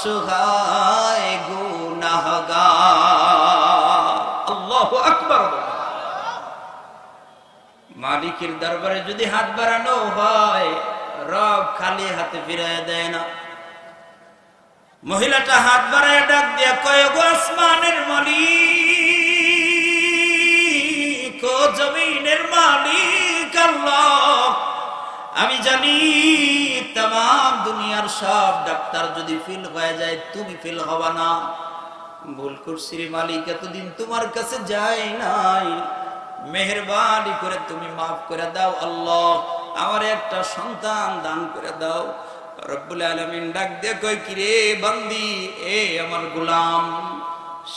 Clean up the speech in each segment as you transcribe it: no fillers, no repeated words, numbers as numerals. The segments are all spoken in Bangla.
অসহায় গুনাহগার। আল্লাহু আকবার। মালিকের দরবারে যদি হাত বাড়ানো হয়, রব খালি হাতে ফিরায় দেয় না। মহিলাটা হাত বাড়ায় ডাক দিয়া কয়, গো আসমানের মালিক, ও জমিনের মালিক আল্লাহ, আমি জানি তাম দুনিয়ার সব ডাক্তার যদি ফেল হয়ে যায়, তুমি ফেল হবা না। ভুল করছি রে মালিক, এতদিন তোমার কাছে যাই নাই, মেহেরবানি করে তুমি মাফ করে দাও আল্লাহ, আমার একটা সন্তান দান করে দাও। রব্বুল আলামিন ডাক দিয়ে কয়, কি রে বান্দি, এ আমার গোলাম,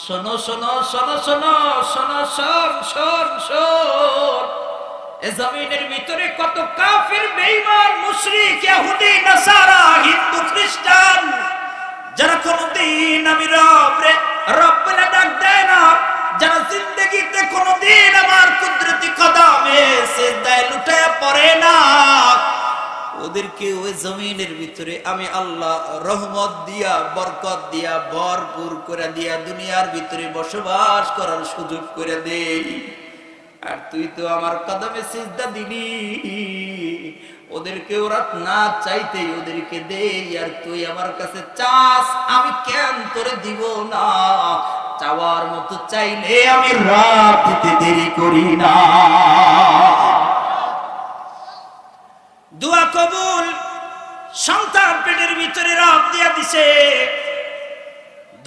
শোনো শোনো শোনো শোনো শোনো, শোন শোন শোন, এ জমিনের ভিতরে কত কাফির, বেঈমান, মুশরিক, ইহুদি, নাসারা, হিন্দু, খ্রিস্টান, যারা কোনদিন আমি রব বলে ডাক দেয় না, যারা জিন্দেগিতে কোনদিন আমার কুদরতি কদমে সিজদায় লুটায়া পড়ে না, ওদেরকে ওই জমিনের ভিতরে আমি আল্লাহ রহমত দিয়া, বরকত দিয়া, ভরপুর করে দিয়া দুনিয়ার ভিতরে বসবাস করার সুযোগ করে দেই। আর তুই তো আমার কদমে সিজদা দিলি, ওদেরকে ওরা না চাইতে ওদেরকে দেই, আর তুই আমার কাছে চাস, আমি কেন তোরে দিব না? চাওয়ার মতো চাইলে আমি রাত দিতে দেরি করি না। দোয়া কবুল। সন্তান পেটের ভিতরে রব দিয়া দিছে,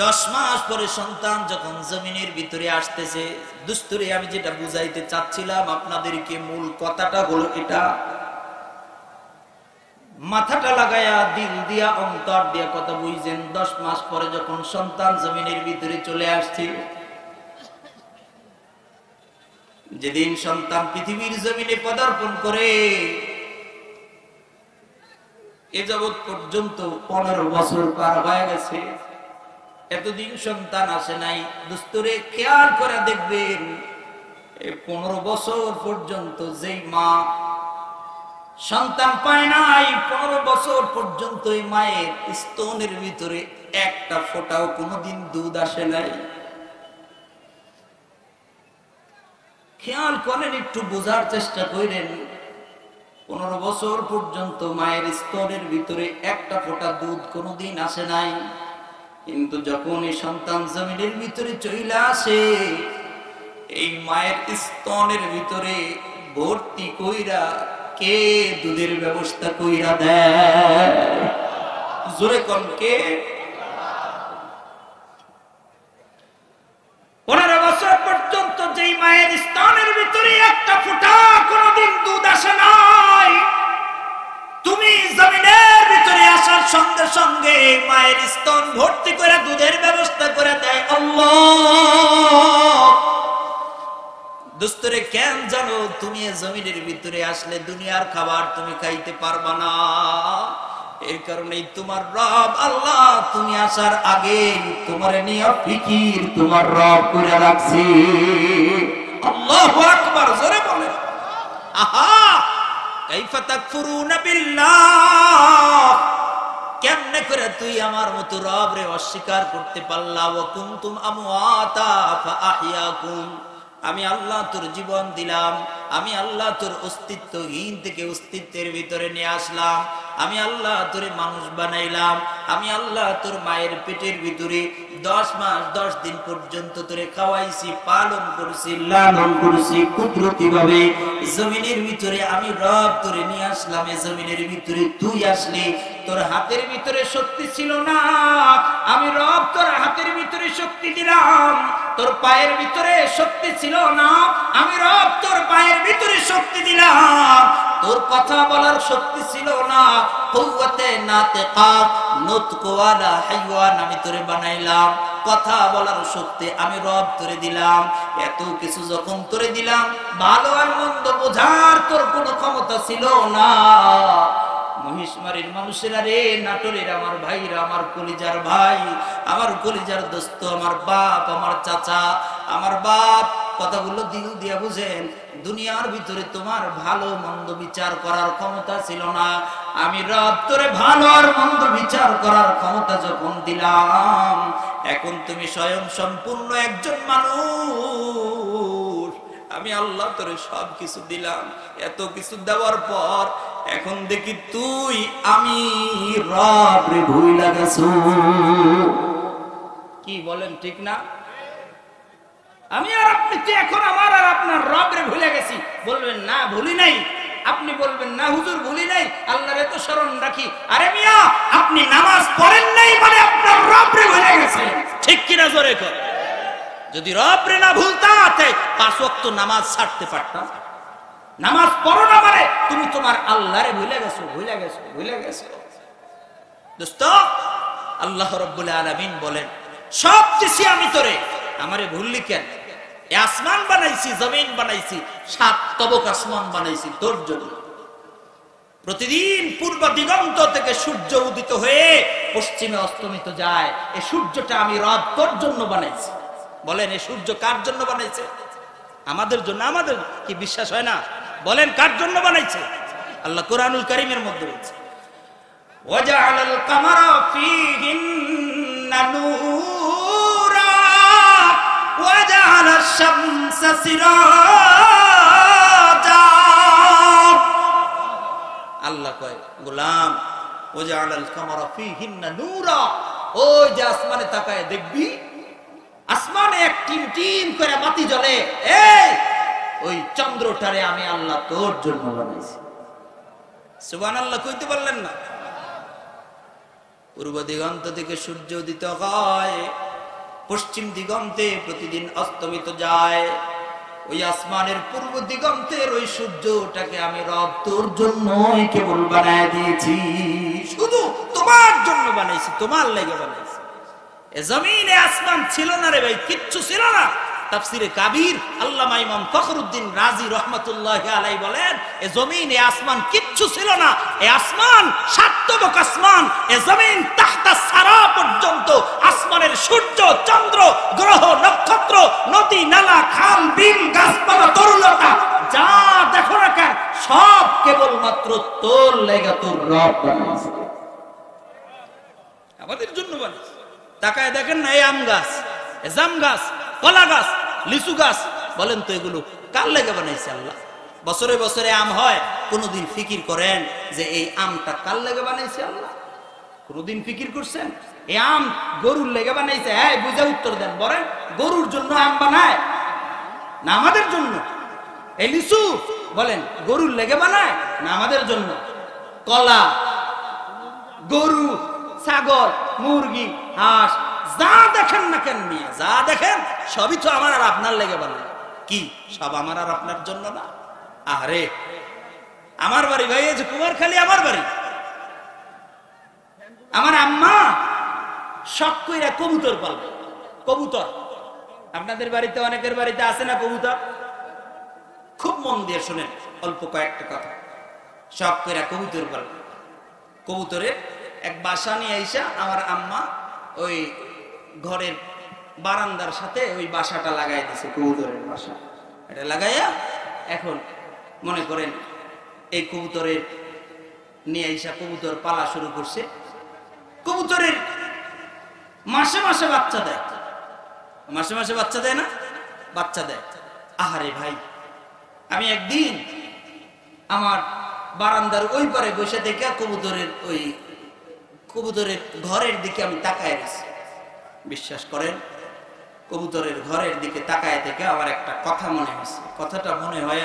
10 মাস পরে সন্তান যখন জমিনের ভিতরে আসতেছে, দুস্তরে আমি যেটা বুঝাইতে চাচ্ছিলাম আপনাদেরকে, মূল কথাটা হলো এটা, মাথাটা লাগায়া দিল দিয়া অন্তর দিয়া কথা বুঝছেন। 10 মাস পরে যখন সন্তান জমিনের ভিতরে চলে আসছে, যেদিন সন্তান পৃথিবীর জমিনে পদার্পণ করে, এ যাবৎ পর্যন্ত 15 বছর পার হয়ে গেছে, এতদিন সন্তান আসে নাই। দুস্তরে খেয়াল করে দেখবেন, এই 15 বছর পর্যন্ত যেই মা সন্তান পায় নাই, 15 বছর পর্যন্ত এই মায়ের স্তনের ভিতরে একটা ফোঁটাও কোনোদিন দুধ আসে নাই। খেয়াল করেন, একটু বোঝার চেষ্টা করেন, 15 বছর পর্যন্ত মায়ের স্তনের ভিতরে একটা ফোঁটা দুধ কোনোদিন আসে নাই। কিন্তু যখন এই সন্তান জমিনের ভিতরে চলে আসে, এই মায়ের স্তনের ভিতরে ভর্তি কইরা কে দুধের ব্যবস্থা কইরা দেয়? জোরে কোন কে? 15 বছর পর্যন্ত যেই মায়ের স্তনের ভিতরে একটা ফোঁটা কোনোদিন দুধ আসে নাই, তুমি জমিনের ভিতরে আসার সঙ্গে সঙ্গে মায়ের স্তন ভর্তি করে দুধের ব্যবস্থা করে দেয় আল্লাহ। দোস্তরে কেন জানো, তুমি জমিনের ভিতরে আসলে দুনিয়ার খাবার তুমি খাইতে পারবা না। এর কারণেই তোমার রব আল্লাহ তুমি আসার আগে তোমার নিয়ে ফিকির তোমার রব করে রাখছে। আল্লাহু আকবার, জোরে বলে। আহা, কাইফা তাকফুরুনা বিল্লাহ, কেমনে করে তুই আমার মতো রব রে অস্বীকার করতে পারলা? ওয়া কুনতুম আমওয়াতা ফাআহইয়াকুম, আমি আল্লাহ তোর জীবন দিলাম, আমি আল্লাহ তোর অস্তিত্বহীন থেকে অস্তিত্বের ভিতরে নিয়ে আসলাম, আমি আল্লাহ তোরে মানুষ বানাইলাম, আমি আল্লাহ তোর মায়ের পেটের ভিতরে 10 মাস 10 দিন পর্যন্ত তোরে খাওয়াইছি, পালন করছি, লালন করছি কুদরতি ভাবে। জমিনের ভিতরে আমি রব তোরে নিয়ে আসলাম, এই জমিনের ভিতরে তুই আসলি, তোর হাতের ভিতরে শক্তি ছিল না, আমি রব তোর হাতের ভিতরে শক্তি দিলাম। তোর পায়ের ভিতরে শক্তি ছিল না, আমি রব তোর পায়ের ভিতরে শক্তি দিলাম। তোর কথা বলার শক্তি ছিল না, কুওয়াতে নাতিকা নুতক ওয়ালা হাইওয়ান আমি তোরে বানাইলাম, কথা বলার শক্তি আমি রব তোরে দিলাম। এত কিছু যখন তোরে দিলাম, ভালো আর মন্দ বোঝার তোর কোনো ক্ষমতা ছিল না। মহিষমারীর মানুষেরা রে, নাটোরের আমার ভাইরা, আমার কলিজার ভাই, আমার কলিজার দোস্ত, আমার বাপ, আমার চাচা, আমার বাপ কথাগুলো দিল দিয়া বুঝেন, দুনিয়ার ভিতরে তোমার ভালো মন্দ বিচার করার ক্ষমতা ছিল না, আমি রব তোরে ভালো আর মন্দ বিচার করার ক্ষমতা যখন দিলাম, এখন তুমি স্বয়ং সম্পূর্ণ একজন মানুষ, আমি আল্লাহ তোরে সব কিছু দিলাম। এত কিছু দেওয়ার পর এখন দেখি তুই আমি রব রে ভুইলা গেছো। কি বলেন ঠিক না? আমি আর আপনি তো এখন আমার আর আপনার রব রে ভুলে গেছি। বলবেন না ভুলি নাই, আপনি বলবেন না হুজুর ভুলি নাই, আল্লাহরে তো স্মরণ রাখি। আরে মিয়া, আপনি নামাজ পড়েন নাই মানে আপনার রব রে ভুলে গেছেন, ঠিক কিনা জোরে কর। যদি রব রে না ভুলতাতে 5 ওয়াক্ত নামাজ ছাড়তে পারতাম। নামাজ পড়ো না মানে তুমি তোমার আল্লাহরে ভুলে গেছো, ভুলে গেছো, ভুলে গেছো। দোস্ত, আল্লাহ রাব্বুল আলামিন বলেন, সব দিছি আমি তোরে, আমারে ভুললি কেন? এই আসমান বানাইছি, জমিন বানাইছি, 7 তবক আসমান বানাইছি তোর জন্য। প্রতিদিন পূর্ব দিগন্ত থেকে সূর্য উদিত হয়ে পশ্চিমে অস্তমিত যায়, এই সূর্যটা আমি রব তোর জন্য বানাইছি। বলেন এই সূর্য কার জন্য বানাইছে? আমাদের জন্য। আমাদের কি বিশ্বাস হয় না? বলেন কার জন্য বানাইছে? আল্লাহ কোরআনুল কারীমের মধ্যে বলছে, ওয়াজআলাল কামারা ফীহিন্না নূরা ওয়াজআলাশ শামসা সিরাজা। আল্লাহ কয়, গোলাম ওয়াজআলাল কামারা ফীহিন্না নূরা, ওই যে আসমানে তাকায় দেখবি, আসমানে এক টিম টিম করে বাতি জ্বলে, এই ওই চন্দ্রটারে আমি আল্লাহ তোর জন্য বানাইছি। সুবহানাল্লাহ কইতে পারলেন না? পূর্ব দিগন্ত থেকে সূর্য উদিত হয়, পশ্চিম দিগন্তে প্রতিদিন অস্তমিত যায়, ওই আসমানের পূর্ব দিগন্তের ওই সূর্যটাকে আমি রব তোর জন্যই কেবল বানায় দিয়েছি, শুধু তোমার জন্য বানাইছি, তোমার লেগে বানাইছি। এ জমিনে আসমান ছিল না রে ভাই, কিচ্ছু ছিল না। তাফসিরে কাবীর আল্লামা ইমাম ফখরুদ্দিন রাজি রাহমাতুল্লাহি আলাইহি বলেন, এ জমিনে আসমান কিচ্ছু ছিল না। এই আসমান 7 তবক আসমান, এ জমিন তাহতা সারা পর্যন্ত আসমানের সূর্য, চন্দ্র, গ্রহ, নক্ষত্র, নদী, নালা, খাল, বিল, গাছপালা, তরুলতা যা দেখো না কেন, সব কেবলমাত্র তোর লেগে তোর রব বানাইছে, আমাদের জন্য বানাইছে। তাকায় দেখেন না, এই আম গাছ, এ জাম গাছ, কলা গাছ, লিচু গাছ, বলেন তো এগুলো কার লেগে বানাইছে আল্লাহ? বছরে বছরে আম হয়, কোনদিন ফিকির করেন যে এই আমটা কার লেগে বানাইছে আল্লাহ? কোনদিন ফিকির করছেন? এই আম গরুর লেগে বানাইছে? হ্যাঁ, বুঝে উত্তর দেন, বলেন গরুর জন্য আম বানায় না আমাদের জন্য? এই লিচু বলেন গরুর লেগে বানায় না আমাদের জন্য? কলা, গরু, ছাগল, মুরগি, হাঁস যা দেখেন না কেন নিয়ে, যা দেখেন সবই তো আমার আর আপনার লেগে বানায়। কি সব আমার আর আপনার জন্য না? আরে আমার বাড়ি ভাই, এই যে কুমারখালী আমার বাড়ি, আমার আম্মা শখ কইরা কবুতর পালবে। কবুতর আপনাদের বাড়িতে অনেকের বাড়িতে আছে না কবুতর? খুব মন দিয়ে শুনেন, অল্প কয়েকটা কথা। শখ কইরা কবুতর পালবে। কবুতরের এক বাসা নিয়ে আইসা আমার আম্মা ওই ঘরের বারান্দার সাথে ওই বাসাটা লাগাই দিছে, কবুতরের বাসা। এটা লাগাইয়া এখন মনে করেন এই কবুতরের নিয়ে আইসা কবুতর পালা শুরু করছে। কবুতরের মাসে মাসে বাচ্চা দেয়, মাসে মাসে বাচ্চা দেয় না? বাচ্চা দেয়। আহারে ভাই, আমি একদিন আমার বারান্দার ওই পারে বসে দেখে কবুতরের ঘরের দিকে আমি তাকায় গেছি। বিশ্বাস করেন, কবুতরের ঘরের দিকে তাকায় দেখে আমার একটা কথা মনে হয়েছে। কথাটা মনে হয়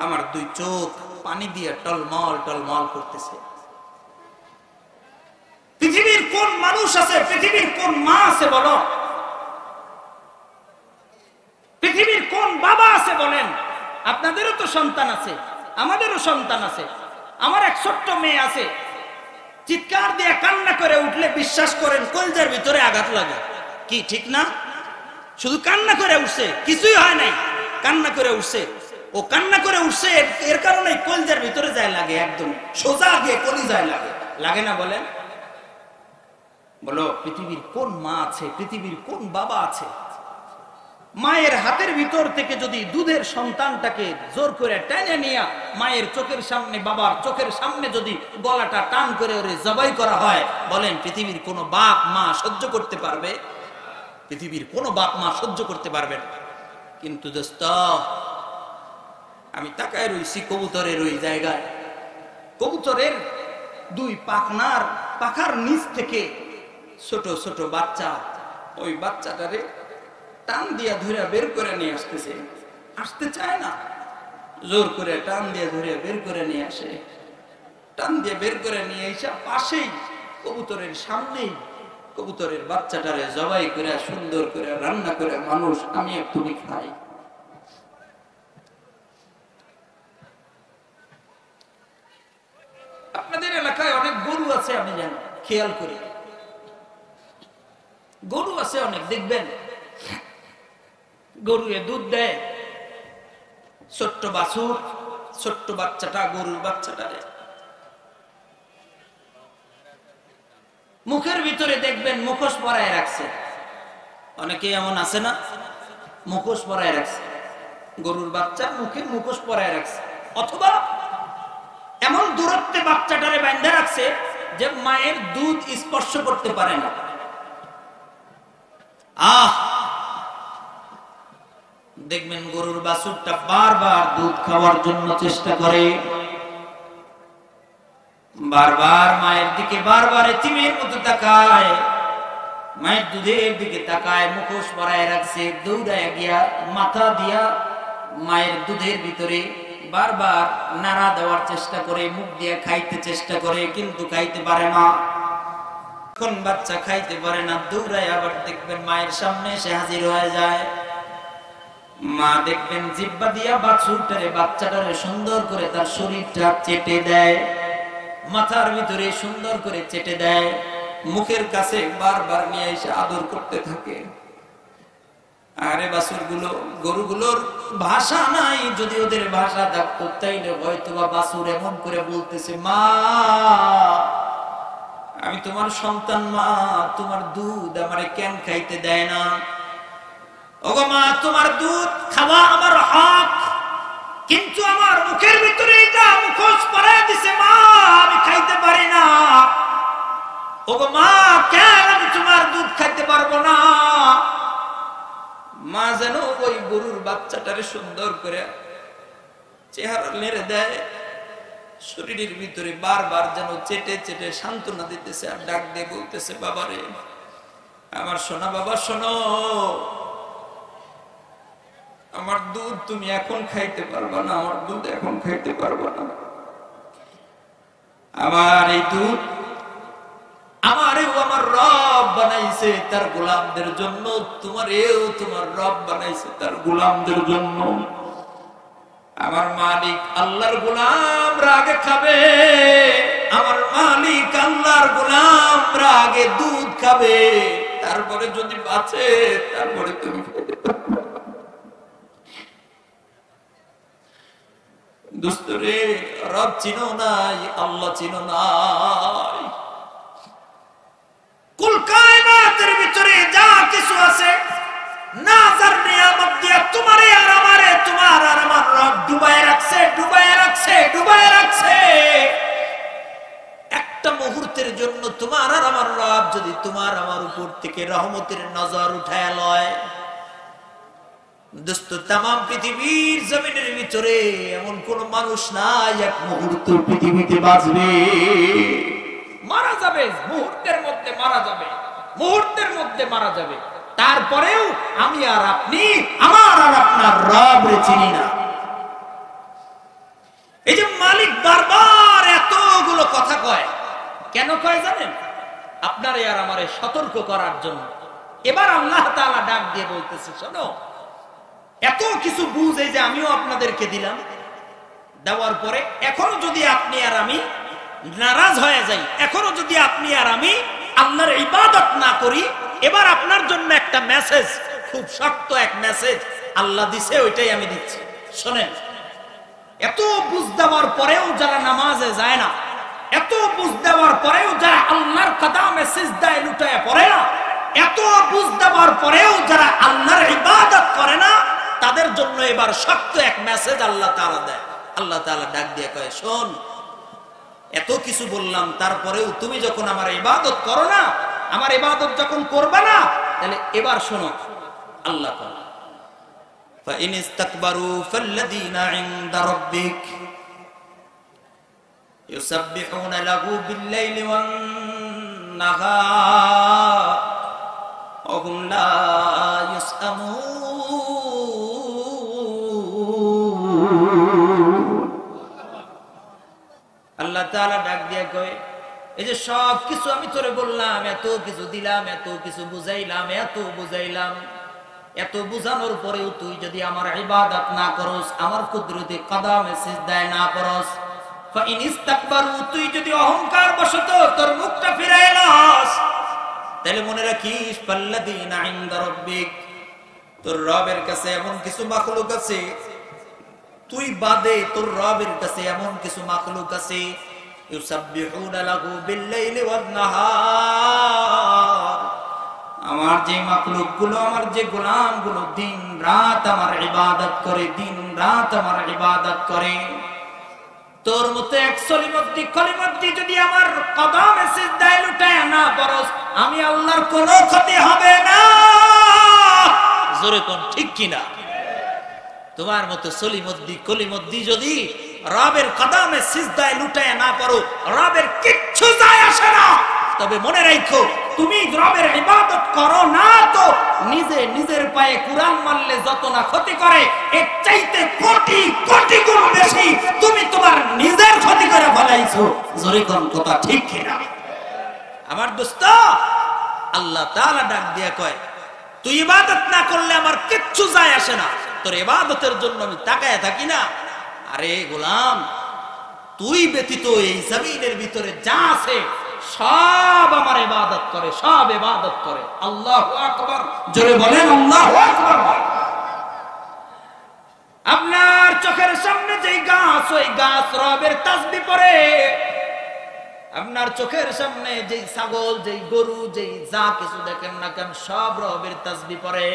আমার 2 চোখ পানি দিয়ে টলমল টলমল করতেছে। পৃথিবীর কোন মানুষ আছে, পৃথিবীর কোন মা আছে বলো? পৃথিবীর কোন বাবা আছে বলেন? আপনাদেরও তো সন্তান আছে, আমাদেরও সন্তান আছে। আমার এক ছোট্ট মেয়ে আছে, চিৎকার দিয়ে কান্না করে উঠলে বিশ্বাস করেন কলজার ভিতরে আঘাত লাগে। কি ঠিক না? শুধু কান্না করে উঠছে, কিছুই হয় নাই, কান্না করে উঠছে। ও কান্না করে উঠছে এর কারণে কলজার ভিতরে যায় লাগে, একদম সোজা দিয়ে কলিজায় লাগে, লাগে না বলেন? বলো পৃথিবীর কোন মা আছে, পৃথিবীর কোন বাবা আছে মায়ের হাতের ভিতর থেকে যদি দুধের সন্তানটাকে জোর করে টেনে নিয়ে মায়ের চোখের সামনে, বাবার চোখের সামনে যদি গলাটা টান করে ওরে জবাই করা হয়, বলেন পৃথিবীর কোন বাপ মা সহ্য করতে পারবে? পৃথিবীর কোন বাপ মা সহ্য করতে পারবে না। কিন্তু দোস্ত, আমি তাকায় রইছি কবুতরের ওই জায়গায়, কবুতরের দুই পাখার নিচ থেকে ছোট ছোট বাচ্চা, ওই বাচ্চাটারে টান দিয়া ধরে বের করে নিয়ে আসতেছে। আসতে চায় না, জোর করে টান দিয়ে ধরে বের করে নিয়ে আসে। টান দিয়ে বের করে নিয়ে এসে পাশেই কবুতরের সামনেই কবুতরের বাচ্চাটারে জবাই করে সুন্দর করে রান্না করে মানুষ আমি আর তুমি খাই। আপনাদের এলাকায় অনেক গরু আছে, আমি জানি, খেয়াল করি, গরু আছে অনেক, দেখবেন গরুয়ে দুধ দেয়, ছোট্ট বাছুর, ছোট্ট বাচ্চাটা, গরুর বাচ্চাটারে মুখের ভিতরে দেখবেন মুখোশ পরায় রাখছে। অনেকে এমন আছে না, মুখোশ পরায় রাখছে, গরুর বাচ্চা মুখে মুখোশ পরায় রাখছে, অথবা এমন দূরত্বে বাচ্চাটারে বাঁধা রাখছে যে মায়ের দুধ স্পর্শ করতে পারে না। দেখবেন গরুর বাছুরটা বারবার দুধ খাওয়ার জন্য চেষ্টা করে, বারবার মায়ের দিকে বারবার এতিমের মতো তাকায়, মায়ের দুধের দিকে তাকায়, মুখোশ পরায় রাখছে, দৌড়ায় গিয়া মাথা দিয়া মায়ের দুধের ভিতরে বারবার নাড়া দেওয়ার চেষ্টা করে, মুখ দিয়ে খাইতে চেষ্টা করে, কিন্তু খাইতে পারে না। কোন বাচ্চা খাইতে পারে না, দৌড়ায় আবার দেখবেন মায়ের সামনে এসে হাজির হয়ে যায়। মা দেখবেন জিহ্বা দিয়া বাচ্চাটারে সুন্দর করে তার শরীরটা চেটে দেয়, মাথার ভিতরে সুন্দর করে চেটে দেয়, মুখের কাছে বারবার নিয়ে এসে আদর করতে থাকে। আরে বাছুরগুলো, গরুগুলোর ভাষা নাই, যদি ওদের ভাষা থাকতো তাইলে হয়তো বা বাছুর এমন করে বলতেছে, মা আমি তোমার সন্তান, মা তোমার দুধ আমারে কেন খাইতে দেয় না? ওগো মা, তোমার দুধ খাওয়া আমার হক, কিন্তু আমার মুখের ভিতরে এটা মুখোশ পরায় দিছে, মা আমি খাইতে পারি না। ওগো মা, কেন আমি তোমার দুধ খাইতে পারবো না? মা যেন ওই গরুর বাচ্চাটারে সুন্দর করে চেহারা নেড়ে দেয়, শরীরের ভিতরে বারবার যেন চেটে চেটে সান্ত্বনা দিতেছে, আর ডাক দিয়ে বলতেছে, বাবারে আমার সোনা বাবা, শোনো, আমার দুধ তুমি এখন খাইতে পারবা না, আমার দুধ এখন খাইতে পারবা না। আমার এই দুধ আমারেও আমার রব বানাইছে তার গোলামদের জন্য, তোমারেও তোমার রব বানাইছে তার গোলামদের জন্য। আমার মালিক আল্লাহর গোলামরা আগে খাবে, আমার মালিক আল্লাহর গোলামরা আগে দুধ খাবে, তারপরে যদি বাঁচে তারপরে তুমি খেতে পারবে। দোস্তরে, রব চিনো নাই, আল্লাহ চিনো নাই, কুল কায়নাতের ভিতরে যা কিছু আছে নাজার নিয়ামত দিয়া তোমারে আর আমারে, তোমার আর আমার রব ডুবায় রাখছে, ডুবায় রাখছে, ডুবায় রাখছে। একটা মুহূর্তের জন্য তোমার আর আমার রব যদি তোমার আমার উপর থেকে রহমতের নজর উঠায় লয়, দোস্ত তামাম পৃথিবীর জমিনের ভিতরে এমন কোন মানুষ নাই এক মুহূর্ত পৃথিবীতে বাঁচবে। মারা যাবে, মুহূর্তের মধ্যে মারা যাবে, মুহূর্তের মধ্যে মারা যাবে, তারপরেও আমি আর আপনি আমার আর আপনার রবরে চিনি না। এই যে মালিক বারবার এতগুলো কথা কয়, কেন কয় জানেন? আপনারে আর আমারে সতর্ক করার জন্য। এবার আল্লাহ তাআলা ডাক দিয়ে বলতেছে, শোনো, এত কিছু বুঝ এই যে আমিও আপনাদেরকে দিলাম, দেওয়ার পরে এখনো যদি আপনি আর আমি নারাজ হয়ে যাই, এখনো যদি আপনি আর আমি আল্লাহর ইবাদত না করি, এবার আপনার জন্য একটা মেসেজ, খুব শক্ত এক মেসেজ আল্লাহ দিছে, ওইটাই আমি দিচ্ছি, শোনেন। এত বুঝ দেওয়ার পরেও যারা নামাজে যায় না, এত বুঝ দেওয়ার পরেও যারা আল্লাহর কদমে সিজদায় লুটায় পড়ে না, এত বুঝ দেওয়ার পরেও যারা আল্লাহর ইবাদত করে না তাদের জন্য এবার শক্ত এক মেসেজ আল্লাহ তাআলা দেয়। আল্লাহ তাআলা ডাক দিয়ে কয়, শোন, এত কিছু বললাম, তারপরেও তুমি যখন আমার ইবাদত করো না, আমার ইবাদত যখন করবে না, তাহলে এবার শোনো আল্লাহ কয়, فإن استكبروا فالذين عند ربك يسبحون له بالليل والنهار وهم لا يسأمون। আল্লাহ তাআলা ডাক দিয়ে কয়, এই যে সব কিছু আমি তোরে বললাম, এত কিছু দিলাম, এত কিছু বুঝাইলাম, এত বুঝাইলাম, এত বুঝানোর পরেও তুই যদি আমার ইবাদত না করস, আমার কুদরতি কদমে সিজদায় না পড়স, ফাইন ইস্তাকবারু, তুই যদি অহংকার বশত তোর মুখটা ফিরায় নাস, তাহলে মনে রাখিস, ফাল্লাযীনা ইনদা রাব্বিক, তোর রবের কাছে এমন কিছু মাখলুক আছে, তুই বাদে তোর রবের কাছে এমন কিছু মাখলুক আছে, ইউসাব্বিহুনা লাহু বিল-লাইলি ওয়ান-নাহার, আমার যে মাখলুক গুলো, আমার যে গোলাম গুলো দিন রাত আমার ইবাদত করে, দিন রাত আমার ইবাদত করে, তোর মতো এক কলিমদ্দি যদি আমার কদমে সিজদায় লুটায় না পড়স, আমি আল্লাহর কোনো ক্ষতি হবে না। জোরে কোন ঠিক কিনা? তোমার মতো কলিমদ্দি যদি রবের কদমে সিজদায় লুটায় না পড়ো, রবের কিচ্ছু যায় আসে না। তবে মনে রাখো, তুমি রবের ইবাদত করো না তো নিজের পায়ে কুরআন মারলে যত না ক্ষতি করে, এর চাইতে কোটি কোটি গুণ বেশি তুমি তোমার নিজের ক্ষতি করে ফেলাইছো। জোরে কোন কথা ঠিক কিনা? আমার দোস্ত, আল্লাহ তাআলা ডাক দিয়ে কয়, তুই ইবাদত না করলে আমার কিচ্ছু যায় আসে না, তোর ইবাদতের জন্য আমি তাকায় থাকি না। আরে গোলাম, তুই ব্যতীত এই জমিনের ভিতরে যা আছে সব আমার ইবাদত করে, সব ইবাদত করে। আল্লাহু আকবার, জোরে বলেন আল্লাহু আকবার। আপনার চোখের সামনে যেই গাছ, ওই গাছ রবের তাসবিহ পড়ে। আপনার চোখের সামনে যেই ছাগল, যেই গরু, যেই যা কিছু দেখেন না কেন, সব রবের তাসবিহ পড়ে।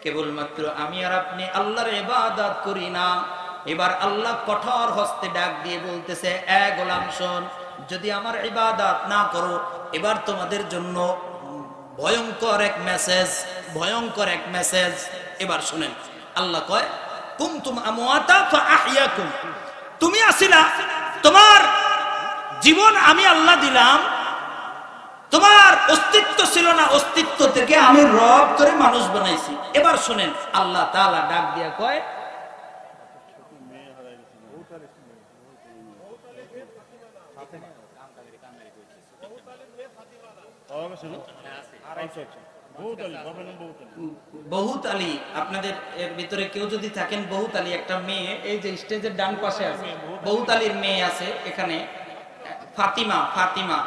কেবলমাত্র আমি আর আপনি আল্লাহর ইবাদত করি না। এবার আল্লাহ কঠোর হস্তে ডাক দিয়ে বলতেছে, এ গোলাম শোন, যদি আমার ইবাদত না করো, এবার তোমাদের জন্য ভয়ঙ্কর এক মেসেজ। এবার শুনেন, আল্লাহ কয়, কুনতুম আমওয়াতা ফাআহইয়াকুম, তুমি আসিলা, তোমার জীবন আমি আল্লাহ দিলাম, তোমার অস্তিত্ব ছিল না, অস্তিত্ব থেকে আমি রব করে মানুষ বানাইছি। এবার শুনেন, আল্লাহ তাআলা ডাক দিয়া কয়, বহুত আলী, আপনাদের এর ভিতরে কেউ যদি থাকেন, বহুত আলী একটা মেয়ে, এই যে স্টেজের ডান পাশে আছে, বহুত আলীর মেয়ে আছে এখানে, ফাতিমা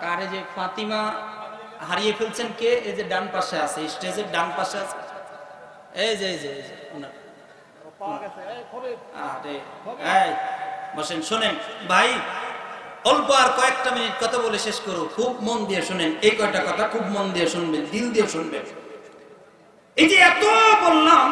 কারে যে ফাতিমা হারিয়ে ফেলছেন কে? এই যে ডান পাশে আছে, স্টেজের ডান পাশে আছে, এই যে ওনার বসেন। শোনেন ভাই, অল্প আর কয়েকটা মিনিট কথা বলে শেষ করো, খুব মন দিয়ে শুনেন, এই কয়টা কথা খুব মন দিয়ে শুনবেন, দিল দিয়ে শুনবেন। এই যে এত বললাম,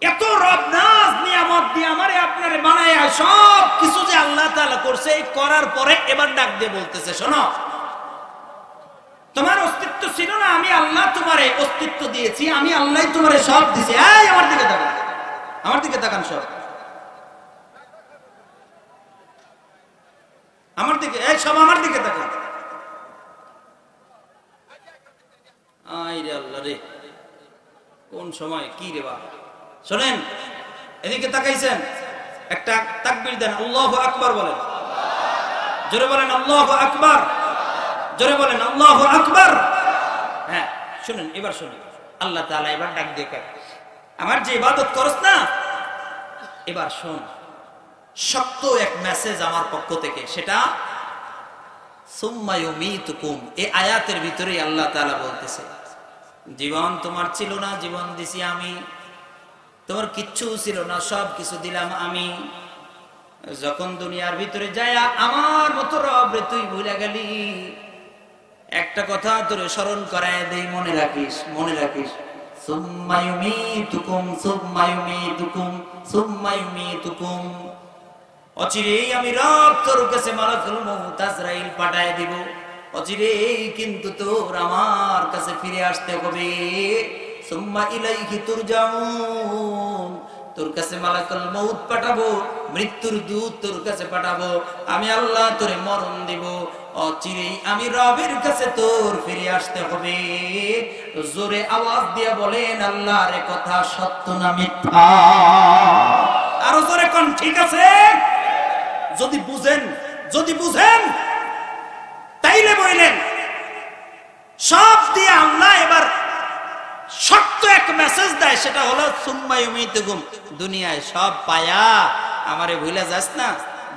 এত রব নাজ নিয়ামত দিয়ে আমারে আপনারে বানায়, সব কিছু যে আল্লাহ তাআলা করছে, এই করার পরে এবার ডাক দিয়ে বলতেছে, শোনো, তোমার অস্তিত্ব ছিল না, আমি আল্লাহ তোমারে অস্তিত্ব দিয়েছি, আমি আল্লাহ তোমারে সব দিয়েছি। এই আমার দিকে তাকান, আমার দিকে তাকান, সব আমার দিকে, এই সব আমার দিকে তাকান। আইরে আল্লাহ রে, কোন সময় কি রে বাবা। শোনেন, এদিকে তাকাইছেন, একটা তাকবীর দেন, আল্লাহু আকবার বলেন, জোরে বলেন আল্লাহু আকবার, জোরে বলেন আল্লাহু আকবার। হ্যাঁ শুনেন, এবার শুনেন, আল্লাহ তাআলা এবার ডাক দিয়ে কয়, আমার যে ইবাদত করছ না, এবার শোন, শক্ত এক মেসেজ আমার পক্ষ থেকে, সেটা সুম্মা ইউমীতুকুম। এই আয়াতের ভিতরেই আল্লাহ তাআলা বলতেছে, জীবন তোমার ছিল না, জীবন দিছি আমি, তোমার কিচ্ছু ছিল না, সব কিছু দিলাম আমি। যখন দুনিয়ার ভিতরে যায়া আমার মতো রব রে তুই ভুলে গেলি, একটা কথা তোরে স্মরণ করায় দেই, মনে রাখিস, সুম্মা ইউমীতুকুম সুম্মা ইউমীতুকুম সুম্মা ইউমীতুকুম। অচিরেই আমি রব তোর কাছে মালাকুল মউত আজরাইল পাঠায় দিব, অচিরেই কিন্তু তোর আমার কাছে ফিরে আসতে হবে। সুম্মা ইলাইহি তুরজাউন, তোর কাছে মালাকুল মউত পাঠাবো, মৃত্যুর দূত তোর কাছে পাঠাবো, আমি আল্লাহ তোরে মরণ দিব, অচিরেই আমি রবের কাছে তোর ফিরে আসতে হবে। জোরে আওয়াজ দিয়ে বলেন আল্লাহর কথা সত্য না মিথ্যা? আরো জোরে কোন ঠিক আছে? যদি বুঝেন তাইলে বললেন সব দিয়ে আল্লাহ এবার শক্ত এক মেসেজ দেয়, সেটা হলো সুম্মা ইউমীতুকুম। দুনিয়ায় সব পায়া আমারে ভুলে যাস না,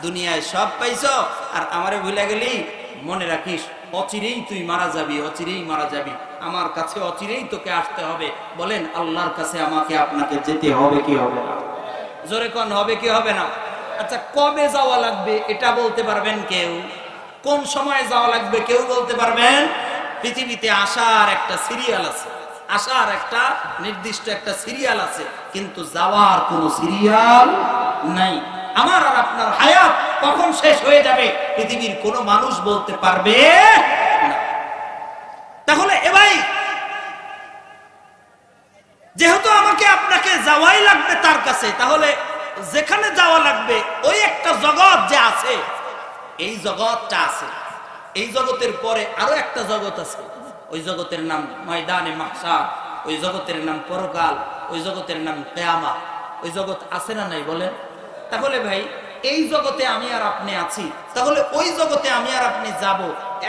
দুনিয়ায় সব পাইছো আর আমারে ভুলে গেলি, মনে রাখিস অচিরেই তুই মারা যাবি, অচিরেই মারা যাবি, আমার কাছে অচিরেই তোকে আসতে হবে। বলেন আল্লাহর কাছে আমাকে আপনাকে যেতে হবে কি হবে না? জোরে কোন হবে কি হবে না? আচ্ছা, কবে যাওয়া লাগবে এটা বলতে পারবেন কেউ? কোন সময় যাওয়া লাগবে কেউ বলতে পারবেন? পৃথিবীতে আসার একটা সিরিয়াল আছে, আসার একটা নির্দিষ্ট একটা সিরিয়াল আছে, কিন্তু যাওয়ার কোনো সিরিয়াল নাই। আমার আর আপনার হায়াত কখন শেষ হয়ে যাবে পৃথিবীর কোনো মানুষ বলতে পারবে না। তাহলে এ ভাই, যেহেতু আমাকে আপনাকে যাওয়াই লাগবে তার কাছে, তাহলে যেখানে যাওয়া লাগবে ওই একটা জগৎ যে আছে, এই জগৎটা আছে, এই জগতের পরে আরো একটা জগৎ আছে, ওই জগতের নাম ময়দানে মাহশার, ওই জগতের নাম পরকাল, ওই জগতের নাম কিয়ামত। ওই জগৎ আছে না নাই বলেন? তাহলে ভাই এই জগতে আমি আর আপনি আছি, তাহলে ওই জগতে আমি আর আপনি যাব।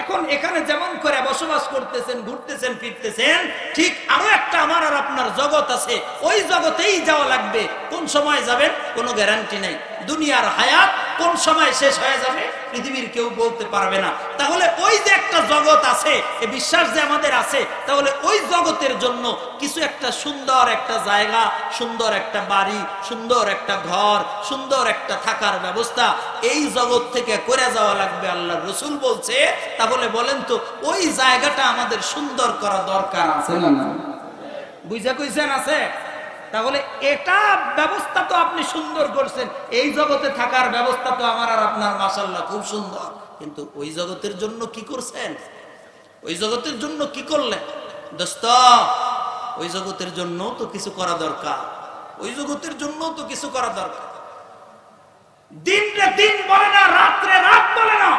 এখন এখানে যেমন করে বসবাস করতেছেন, ঘুরতেছেন, ফিরতেছেন, ঠিক আরো একটা আমার আর আপনার জগৎ আছে, ওই জগতেই যাওয়া লাগবে। কোন সময় যাবেন কোনো গ্যারান্টি নাই। দুনিয়ার হায়াত কোন সময় শেষ হয়ে যাবে পৃথিবীর কেউ বলতে পারবে না। তাহলে ওই যে একটা জগৎ আছে, এই বিশ্বাস যে আমাদের আছে, তাহলে ওই জগতের জন্য কিছু একটা সুন্দর একটা জায়গা, সুন্দর একটা বাড়ি, সুন্দর একটা ঘর, সুন্দর একটা থাকার ব্যবস্থা এই জগৎ থেকে করে যাওয়া লাগবে। আল্লাহ রাসূল বলছে, তাহলে বলেন তো ওই জায়গাটা আমাদের সুন্দর করা দরকার আছে না? না বুঝা কইছেন? আছে। তাহলে এটা ব্যবস্থা তো আপনি সুন্দর করছেন, এই জগতে থাকার ব্যবস্থা তো আমার আর আপনার মাশাআল্লাহ খুব সুন্দর, কিন্তু ওই জগতের জন্য কি করছেন? ওই জগতের জন্য কি করলেন? দোস্ত, ওই জগতের জন্য তো কিছু করা দরকার, ওই জগতের জন্য তো কিছু করা দরকার। দিন রে দিন বলে না, রাত্রে রাত বলে না,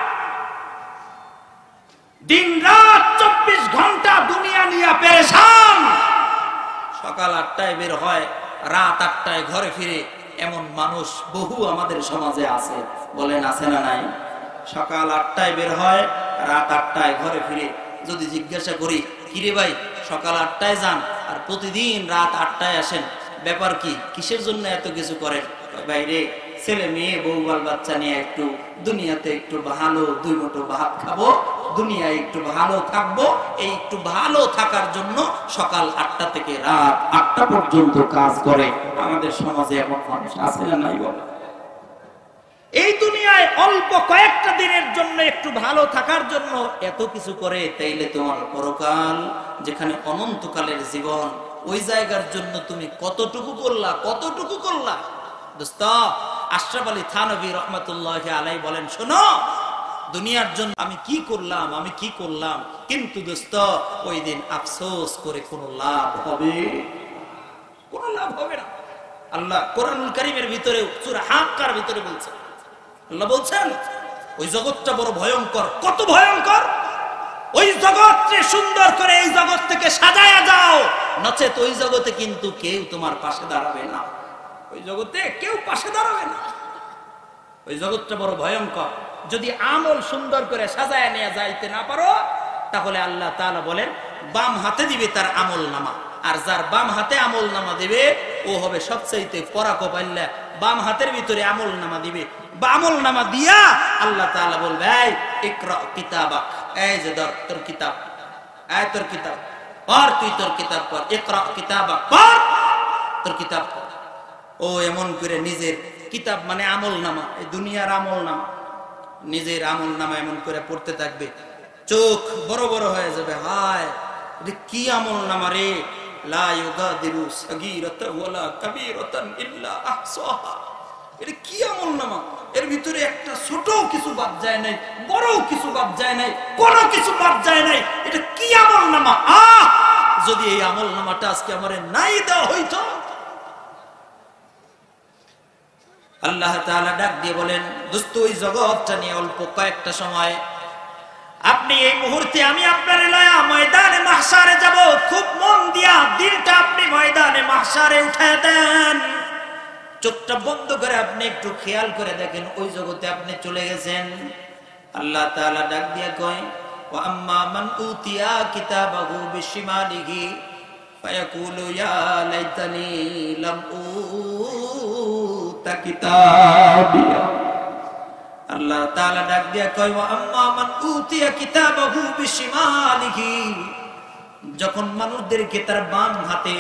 দিন রাত 24 ঘন্টা দুনিয়া নিয়ে পেরেশান। সকাল 8টায় বের হয়, রাত 8টায় ঘরে ফিরে, এমন মানুষ বহু আমাদের সমাজে আছে। বলেন আছে না নাই? সকাল 8টায় বের হয়, রাত 8টায় ঘরে ফিরে। যদি জিজ্ঞাসা করি, কিরে ভাই সকাল 8টায় যান আর প্রতিদিন রাত 8টায় আসেন, ব্যাপার কি? কিসের জন্য এত কিছু করেন? বাইরে ছেলে মেয়ে বউ বাল বাচ্চা নিয়ে একটু দুনিয়াতে একটু ভালো 2 মুঠো ভাত খাবো, দুনিয়ায় একটু ভালো থাকবো, এই একটু ভালো থাকার জন্য সকাল 8টা থেকে রাত 8টা পর্যন্ত কাজ করে। আমাদের সমাজে এমন মানুষ আছে না নাই বলে? এই দুনিয়ায় অল্প কয়েকটা দিনের জন্য একটু ভালো থাকার জন্য এত কিছু করে, তাইলে তোমার পরকাল যেখানে অনন্তকালের জীবন, ওই জায়গার জন্য তুমি কতটুকু করলা? কতটুকু করলা? দোস্ত, আশরাফ আলী থানভী রহমাতুল্লাহি আলাইহি বলেন, শোনো, দুনিয়ার জন্য আমি কি করলাম, আমি কি করলাম, কিন্তু দোস্ত ওই দিন আফসোস করে কোনো লাভ হবে? কোনো লাভ হবে না। আল্লাহ কোরআনুল কারীমের ভিতরে সূরা হাক্কার ভিতরে বলছেন, আল্লাহ বলছেন ওই জগৎটা বড় ভয়ঙ্কর। কত ভয়ঙ্কর! ওই জগৎকে সুন্দর করে এই জগৎ থেকে সাজায়া যাও, নচেত ওই জগতে কিন্তু কেউ তোমার পাশে দাঁড়াবে না। ওই জগতে কেউ পাশে দাঁড়াবে না। ওই জগৎটা বড় ভয়ঙ্কর। যদি আমল সুন্দর করে সাজায় নিয়ে যাইতে না পারো, তাহলে আল্লাহ তাআলা বলেন বাম হাতে দিবে তার আমল নামা, আর যার বাম হাতে আমল নামা দিবে ও হবে সবচাইতে পরাকপাল্লা। বাম হাতের ভিতরে আমল নামা দিবে, বা আমল নামা দিয়া আল্লাহ তাআলা বলবে, এই ইকরা কিতাবাক, এই যে ধর তোর কিতাব, এই তোর কিতাব পড়, তুই তোর কিতাব পড়, ইকরা কিতাবাক, পড় তোর কিতাব পড়। ও এমন করে নিজের কিতাব মানে আমল নামা, এই দুনিয়ার আমল নামা, নিজের আমল নামা এমন করে পড়তে থাকবে, চোখ বড় বড় হয়ে যাবে, হায় এটা কি আমল নামা রে, লা ইউগাদিরু সাগীরাতান ওয়ালা কাবীরাতান ইল্লা আহসাহা। এটা কি আমলনামা? এর ভিতরে একটা ছোট কিছু বাদ যায় নাই, বড় কিছু বাদ যায় নাই, কোনো কিছু বাদ যায় নাই। এটা কি আমলনামা? যদি এই আমলনামাটা আজকে আমারে নাই দেওয়া হইতো। আল্লাহ তাআলা ডাক দিয়ে বলেন, দোস্ত ওই জগৎটা নিয়ে অল্প কয়েকটা সময় আপনি এই মুহূর্তে আমি আপনার লয়া ময়দানে মাহশারে যাব, খুব মন দিয়া দিলটা আপনি ময়দানে মাহশারে উঠায় দেন। চোখটা বন্ধ করে আপনি একটু খেয়াল করে দেখেন ওই জগতে আপনি চলে গেছেন। আল্লাহ তাআলা ডাক দিয়া কয়, ওয়া আম্মা মান উতিয়া কিতাবাহু বিশিমালিহি ফায়াকুলু ইয়া লাইতানি লাম উতা কিতাবিয়া। আল্লাহ তাআলা ডাক দিয়া কয়, ওয়া আম্মা মান উতিয়া কিতাবাহু বিশিমালিহি, যখন মানুষদেরকে তার বাম হাতে,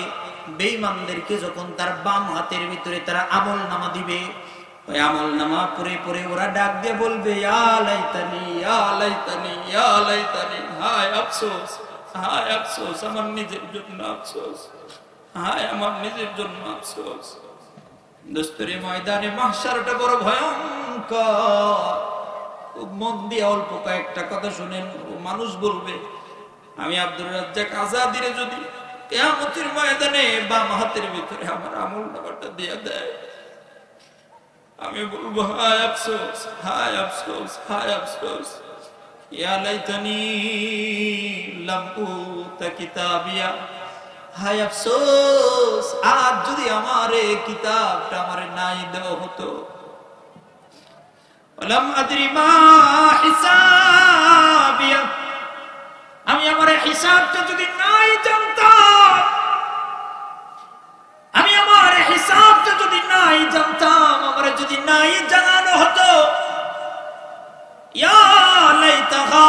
বেঈমানদেরকে যখন তার বাম হাতের ভিতরে তারা আমলনামা দিবে, ওই আমলনামা পড়ে পড়ে ওরা ডাক দিয়ে বলবে, ইয়া লাইতানি ইয়া লাইতানি ইয়া লাইতানি, হায় আফসোস হায় আফসোস, আমার নিজের জন্য আফসোস, হায় আমার নিজের জন্য আফসোস। দোস্তরে ময়দানে মাহশারটা বড় ভয়ঙ্কর। খুব মন দিয়ে অল্প কয়েকটা কথা শুনেন। মানুষ বলবে, আমি আব্দুর রাজ্জাক আজাদিরে যদি কিয়ামতের ময়দানে বাম হাতের ভিতরে আমার আমলনামাটা দিয়ে দেয়, আমি বলবো হায় আফসোস হায় আফসোস হায় আফসোস, ইয়া লাইতানি লাম উতা কিতাবিয়া, হায় আফসোস আজ যদি আমার এই কিতাবটা আমারে নাই দেওয়া হতো। ওয়ালাম আদরি মা হিসাবিয়া, আমি আমার হিসাবটা যদি নাই জানতাম, আমি আমার হিসাবটা যদি নাই জানতাম, আমার যদি নাই জানানো হতো, ইয়া লাইতাহা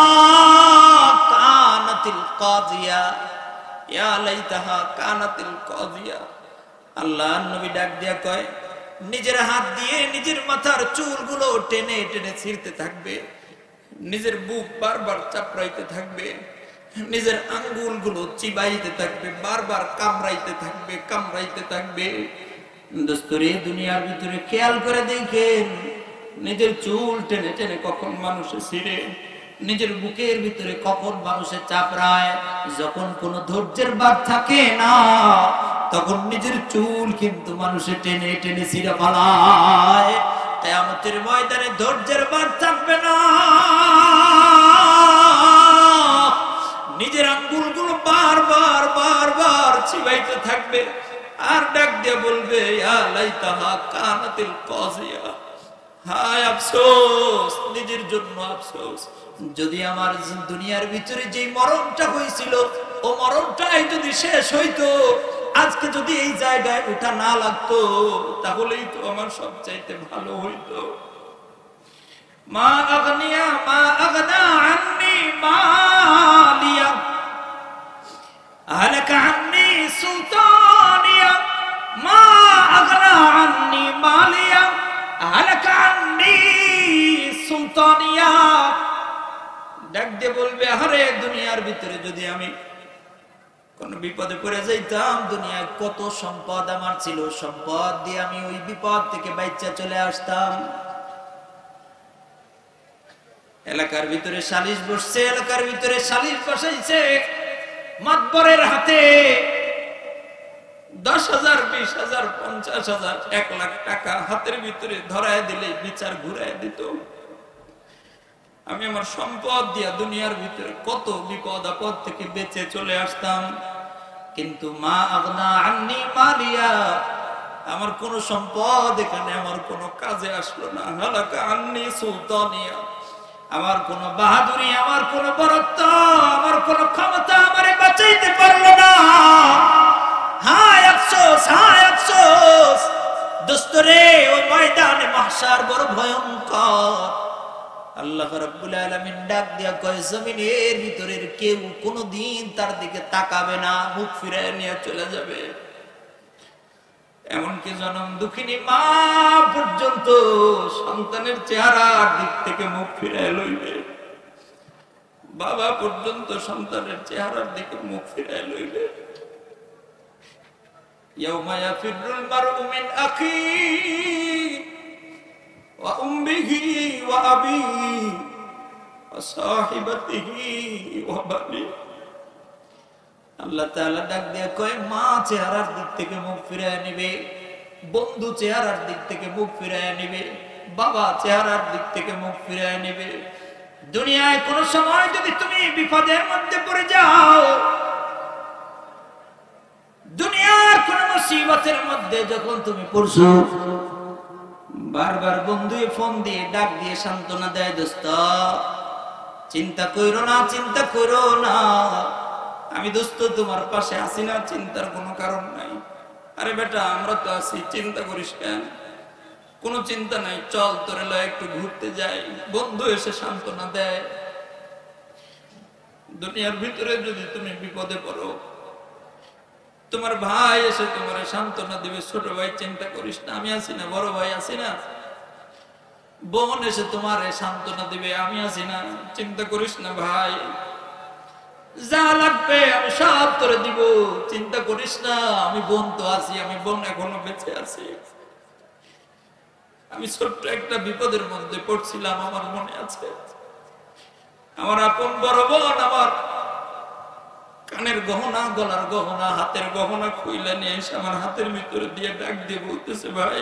কানাতিল কাযিয়া, ইয়া লাইতাহা কানাতিল কাযিয়া। আল্লাহর নবী ডাক দিয়া কয়, নিজের হাত দিয়ে নিজের মাথার চুলগুলো টেনে টেনে ছিঁড়তে থাকবে, নিজের বুক বারবার চাপড়াইতে থাকবে, নিজের আঙ্গুলগুলো চিবাইতে থাকবে, বারবার কামড়াইতে থাকবে কামড়াইতে থাকবে। দোস্তরে দুনিয়ার ভিতরে খেয়াল করে দেখেন, নিজের চুল টেনে টেনে কখন মানুষে ছিঁড়ে, নিজের বুকের ভিতরে কখন মানুষে চাপড়ায়। যখন কোনো ধৈর্যের বাদ থাকে না, তখন নিজের চুল কিন্তু মানুষে টেনে টেনে ছিঁড়ে ফেলায়। কিয়ামতের ময়দানে ধৈর্যের বাদ থাকবে না, নিজের আঙ্গুলগুলো বারবার বারবার চিবাইতে থাকবে আর ডাক দিয়ে বলবে, ইয়া লাইতাহা কানাতিল কাযিয়া, হায় আফসোস নিজের জন্য আফসোস। যদি আমার দুনিয়ার ভিতরে যে মরণটা হয়েছিল, ও মরণটাই যদি শেষ হইতো, আজকে যদি এই জায়গায় ওঠা না লাগতো, তাহলেই তো আমার সবচাইতে ভালো হইতো। মা আগনিয়া মা আগনা আন্নি মালিয়া, হালাকা আন্নি সুলতানিয়া, মা আগনা আন্নি মালিয়া, হালাকা আন্নি সুলতানিয়া। ডাক দিয়ে বলবে, আরে দুনিয়ার ভিতরে যদি আমি কোন বিপদে পড়ে যাইতাম, দুনিয়ায় কত সম্পদ আমার ছিল, সম্পদ দিয়ে আমি ওই বিপদ থেকে বাইচা চলে আসতাম। এলাকার ভিতরে সালিশ বসছে, এলাকার ভিতরে সালিশ বসাইছে, মাতবরের হাতে 10,000 20,000 50,000 1 লাখ টাকা হাতের ভিতরে ধরায় দিলে বিচার ঘুরায় দিত। আমি আমার সম্পদ দিয়া দুনিয়ার ভিতরে কত বিপদ আপদ থেকে বেঁচে চলে আসতাম, কিন্তু মা আগনা আন্নি মালিয়া, আমার কোন সম্পদ এখানে আমার কোন কাজে আসলো না। হালাকা আন্নি সুলতানিয়া, আমার কোন বাহাদুরি, আমার কোন বরত্ব, আমার কোন ক্ষমতা আমারে বাঁচাইতে পারলো না। হায় আফসোস হায় আফসোস। দোস্তরে ওই ময়দানে মাহশার বড় ভয়ঙ্কর। আল্লাহ রাব্বুল আলামিন ডাক দিয়া কয়, জমিনের ভিতরের কেউ কোনদিন তার দিকে তাকাবে না, মুখ ফিরায় নিয়ে চলে যাবে। এমনকি জনম দুঃখিনী মা পর্যন্ত সন্তানের চেহারার দিক থেকে মুখ ফিরায় লইবে, বাবা পর্যন্ত সন্তানের চেহারার দিকে মুখ ফিরায় লইবে। ইয়াউমা ইয়াফিরুল মারউ মিন আখিহি ওয়া উম্মিহি ওয়া আবিহি ওয়া সাহিবাতিহি ওয়া বানিহি। আল্লাহ তাআলা ডাক দিয়ে কয়, মা চেহারার দিক থেকে মুখ ফিরায় নিবে, বন্ধু চেহারার দিক থেকে মুখ ফিরায় নিবে, বাবা চেহারার দিক থেকে মুখ ফিরায় নিবে। দুনিয়ায় কোন সময় যদি তুমি বিপদের মধ্যে পড়ে যাও, দুনিয়ার কোন মুসিবতের মধ্যে যখন তুমি পড়ছো, বারবার বন্ধু ফোন দিয়ে ডাক দিয়ে সান্ত্বনা দেয়, দোস্ত চিন্তা কইরো না, চিন্তা করো না, আমি দোস্ত তোমার পাশে আছি না, চিন্তার কোনো কারণ নাই। আরে বেটা আমরা তো আছি, চিন্তা করিস কেন, কোনো চিন্তা নাই, চল তোরে লয় একটু ঘুরতে যাই। বন্ধু এসে সান্ত্বনা দেয়। দুনিয়ার ভিতরে যদি তুমি বিপদে পড়ো, তোমার ভাই এসে তোমার সান্ত্বনা দিবে, ছোট ভাই চিন্তা করিস না, আমি আছি না, বড় ভাই আছি না। বোন এসে তোমার সান্ত্বনা দিবে, আমি আছি না, চিন্তা করিস না ভাই, যা লাগবে আমি সব করে দিব, চিন্তা করিস না, আমি বোন তো আছি, আমি বোন এখনো বেঁচে আছি। আমি ছোট্ট একটা বিপদের মধ্যে পড়ছিলাম, আমার মনে আছে, আমার আপন বড় বোন আমার কানের গহনা, গলার গহনা, হাতের গহনা খুইলা নিয়ে এসে আমার হাতের ভিতরে দিয়ে ডাক দিয়ে বলতেছে, ভাই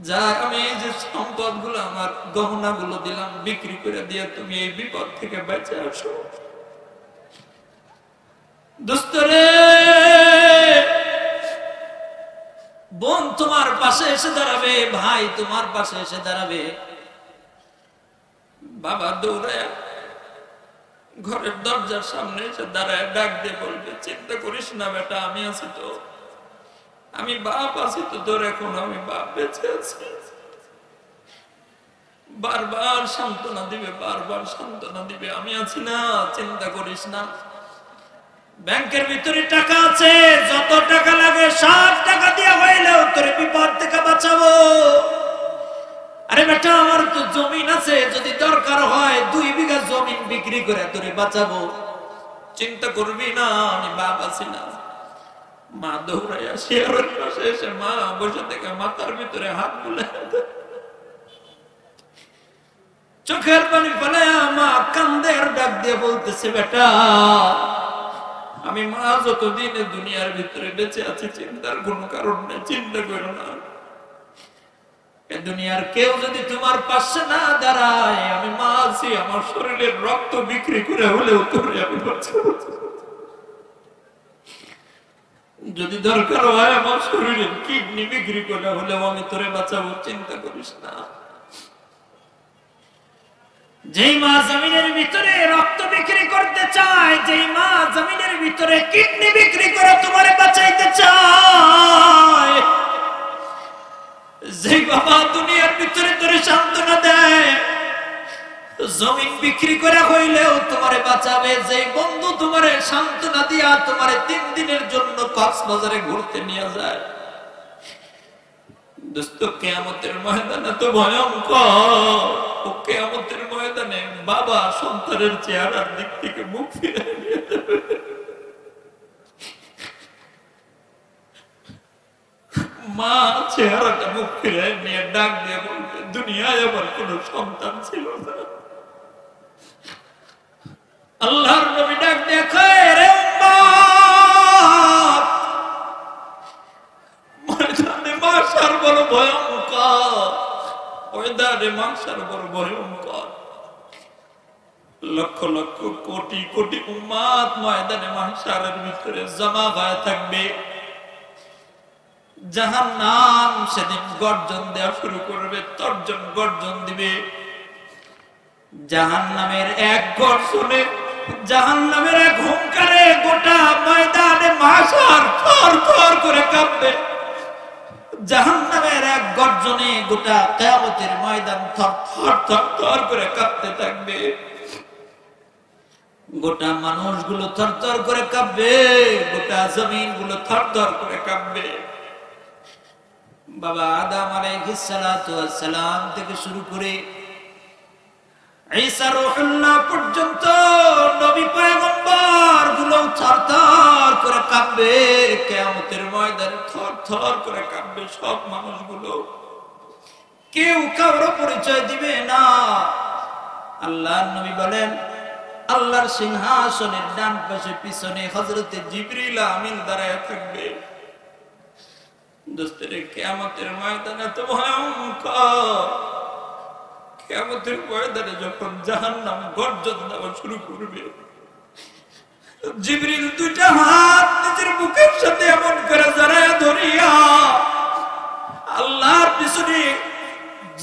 যা আমি এই যে সম্পদ গুলো, আমার গহনা গুলো দিলাম, বিক্রি করে দিয়ে তুমি এই বিপদ থেকে বেঁচে আসো। দোস্তরে বোন তোমার পাশে এসে দাঁড়াবে, ভাই তোমার পাশে এসে দাঁড়াবে। বাবা দৌড়ায় ঘরের দরজার সামনে এসে দাঁড়ায় ডাক দিয়ে বলবে, চিন্তা করিস না বেটা, আমি আছি তো, আমি বাপ আছি তো তোর, এখন আমি বাপ বেঁচে আছি। বারবার সান্ত্বনা দিবে, বারবার সান্ত্বনা দিবে, আমি আছি না, চিন্তা করিস না। ব্যাংকের ভিতরে টাকা আছে, যত টাকা লাগে সব টাকা দিয়ে হইলেও তোর বিপদ থেকে বাঁচাবো। আরে বেটা আমার তো জমিন আছে, যদি দরকার হয় 2 বিঘা জমিন বিক্রি করে তোরে বাঁচাবো, চিন্তা করবি না, আমি বাপ আছি না। মা দৌড়াইয়া শেয়ারের পাশে এসে মা বসে থেকে মাথার ভিতরে হাত বুলে চোখের পানি ফেলে মা কান্দে আর ডাক দিয়ে বলতেছে, বেটা আমি মা যতদিন দুনিয়ার ভিতরে বেঁচে আছি চিন্তার কোনো কারণ নেই, চিন্তা করো না। দুনিয়ার কেউ যদি তোমার পাশে না দাঁড়ায়, আমি মা আছি, আমার শরীরের রক্ত বিক্রি করে হলেও তোরে আমি বাঁচাবো। যদি দরকার হয় আমার শরীরের কিডনি বিক্রি করে হলেও আমি তোরে বাঁচাবো, চিন্তা করিস না। যেই মা জমিনের ভিতরে রক্ত বিক্রি করতে চায়, যেই মা জমিনের ভিতরে কিডনি বিক্রি করে তোমারে বাঁচাইতে চায়, যেই বাবা দুনিয়ার ভিতরে তোরে সান্ত্বনা দেয়, জমিন বিক্রি করে হইলেও তোমারে বাঁচাবে, যেই বন্ধু তোমারে সান্ত্বনা দিয়া তোমারে 3 দিনের জন্য কক্সবাজারে ঘুরতে নিয়ে যায়, দোস্ত কিয়ামতের ময়দানে তো ভয়ঙ্কর। ও কিয়ামতের ময়দানে বাবা সন্তানের চেহারার দিক থেকে মুখ ফিরিয়ে নিয়ে যাবে। মা চেহারাটা মুখ ফিরিয়ে নিয়ে ডাক দিয়ে বলবে, দুনিয়ায় আমার কোন সন্তান ছিল না। আল্লাহর নবী ডাক দিয়ে কয়, রে উম্মত, ময়দানে মাশার বড় ভয়ঙ্কর, ময়দানে মাশার বড় ভয়ঙ্কর। লক্ষ লক্ষ কোটি কোটি উম্মত ময়দানে মাশারের ভিতরে জমা হয়ে থাকবে। জাহান্নাম সেদিন গর্জন দেওয়া শুরু করবে, তর্জন গর্জন দিবে। জাহান্নামের এক গর্জনে, জাহান্নামের এক হুঙ্কারে গোটা ময়দানে মাশার থর থর করে কাঁপবে। জাহান্নামের এক গর্জনে গোটা কিয়ামতের ময়দান থর থর থর থর করে কাঁপতে থাকবে। গোটা মানুষগুলো থরথর করে কাঁপবে, গোটা জমিন গুলো থরথর করে কাঁপবে। বাবা আদম আলাইহিস সালাতু ওয়াস সালাম থেকে শুরু করে ঈসা রূহুল্লাহ পর্যন্ত নবী পয়গম্বর গুলো থরথর করে কাঁপবে, কিয়ামতের ময়দানে থর থর করে কাঁপবে সব মানুষগুলো, কেউ কারো পরিচয় দিবে না। আল্লাহর নবী বলেন, আল্লাহর সিংহাসনের ডান পাশে পিছনে হযরতে জিবরিল আমিন দাঁড়ায় থাকবে। দোস্তের কিয়ামতের ময়দানে তো ভয়ঙ্কর। কিয়ামতের ময়দানে যখন জাহান্নাম গর্জন দেওয়া শুরু করবে, জিবরিল দুইটা হাত নিজের বুকের সাথে এমন করে জড়ায় ধরিয়া আল্লাহর পিছনে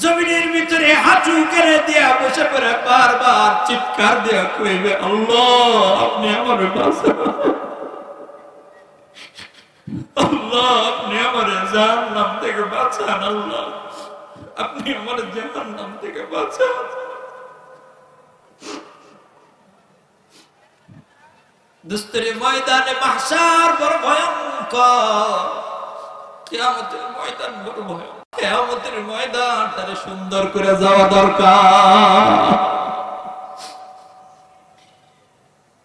জমিনের ভিতরে হাঁটু করে দিয়া বসে পড়ে বারবার চিৎকার দিয়া কইবে, আল্লাহ আপনি আমার বাঁচান, আল্লাহ আপনি আমার জাহান্নাম থেকে বাঁচান, আল্লাহ আপনি আমার জাহান্নাম থেকে বাঁচান। দুস্তরে ময়দানে মাহশার বড় ভয়ঙ্কর, কিয়ামতের ময়দান বড় ভয়ঙ্কর। কিয়ামতের ময়দানটারে সুন্দর করে যাওয়া দরকার।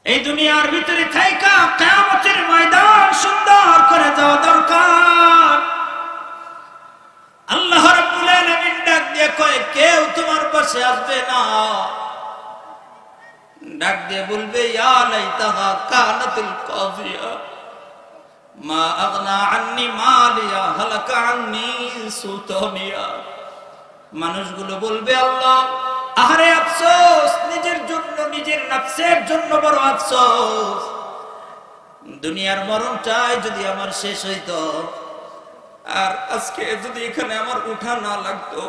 এই দুনিয়ার ভিতরে থাইকা কিয়ামতের ময়দান সুন্দর করে যাওয়া দরকার। আল্লাহ রাব্বুল আলামিন ডাক দিয়ে কয়, কেউ তোমার পাশে আসবে না। ডাক দিয়ে বলবে, ইয়া লাইতাহা কানাতুল কাযিয়া মা আগনা আন্নি মালিয়া হালাকা আন্নি সুলতানিয়া। মানুষগুলো বলবে, আল্লাহ আহারে আফসোস, নিজের জন্য, নিজের নফসের জন্য বড় আফসোস। দুনিয়ার মরণটাই যদি আমার শেষ হইতো, আর আজকে যদি এখানে আমার উঠা না লাগতো,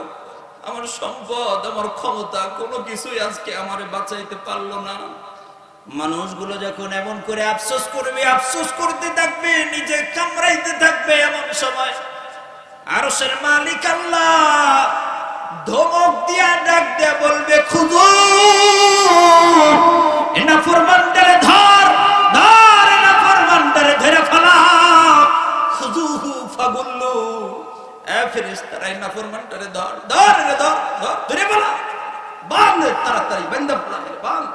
আমার সম্পদ, আমার ক্ষমতা, কোনো কিছুই আজকে আমারে বাঁচাইতে পারলো না। মানুষগুলো যখন এমন করে আফসোস করবে, আফসোস করতে থাকবে, নিজে কামড়াইতে থাকবে, এমন সময় আরশের মালিক আল্লাহ ধমক দিয়া ডাক দিয়া বলবে, খুদু এনা ফরমানদারে ধর, ধর এনা ফরমানদারে ধরে ফেলা, খুদুহু ফাগুল্লু। এ ফেরেশতারা এনা ফরমানদারে ধর, ধর রে ধর, ধর ধরে ফেলা, বাঁধ তাড়াতাড়ি, বাঁধা ফেলা, বাঁধ।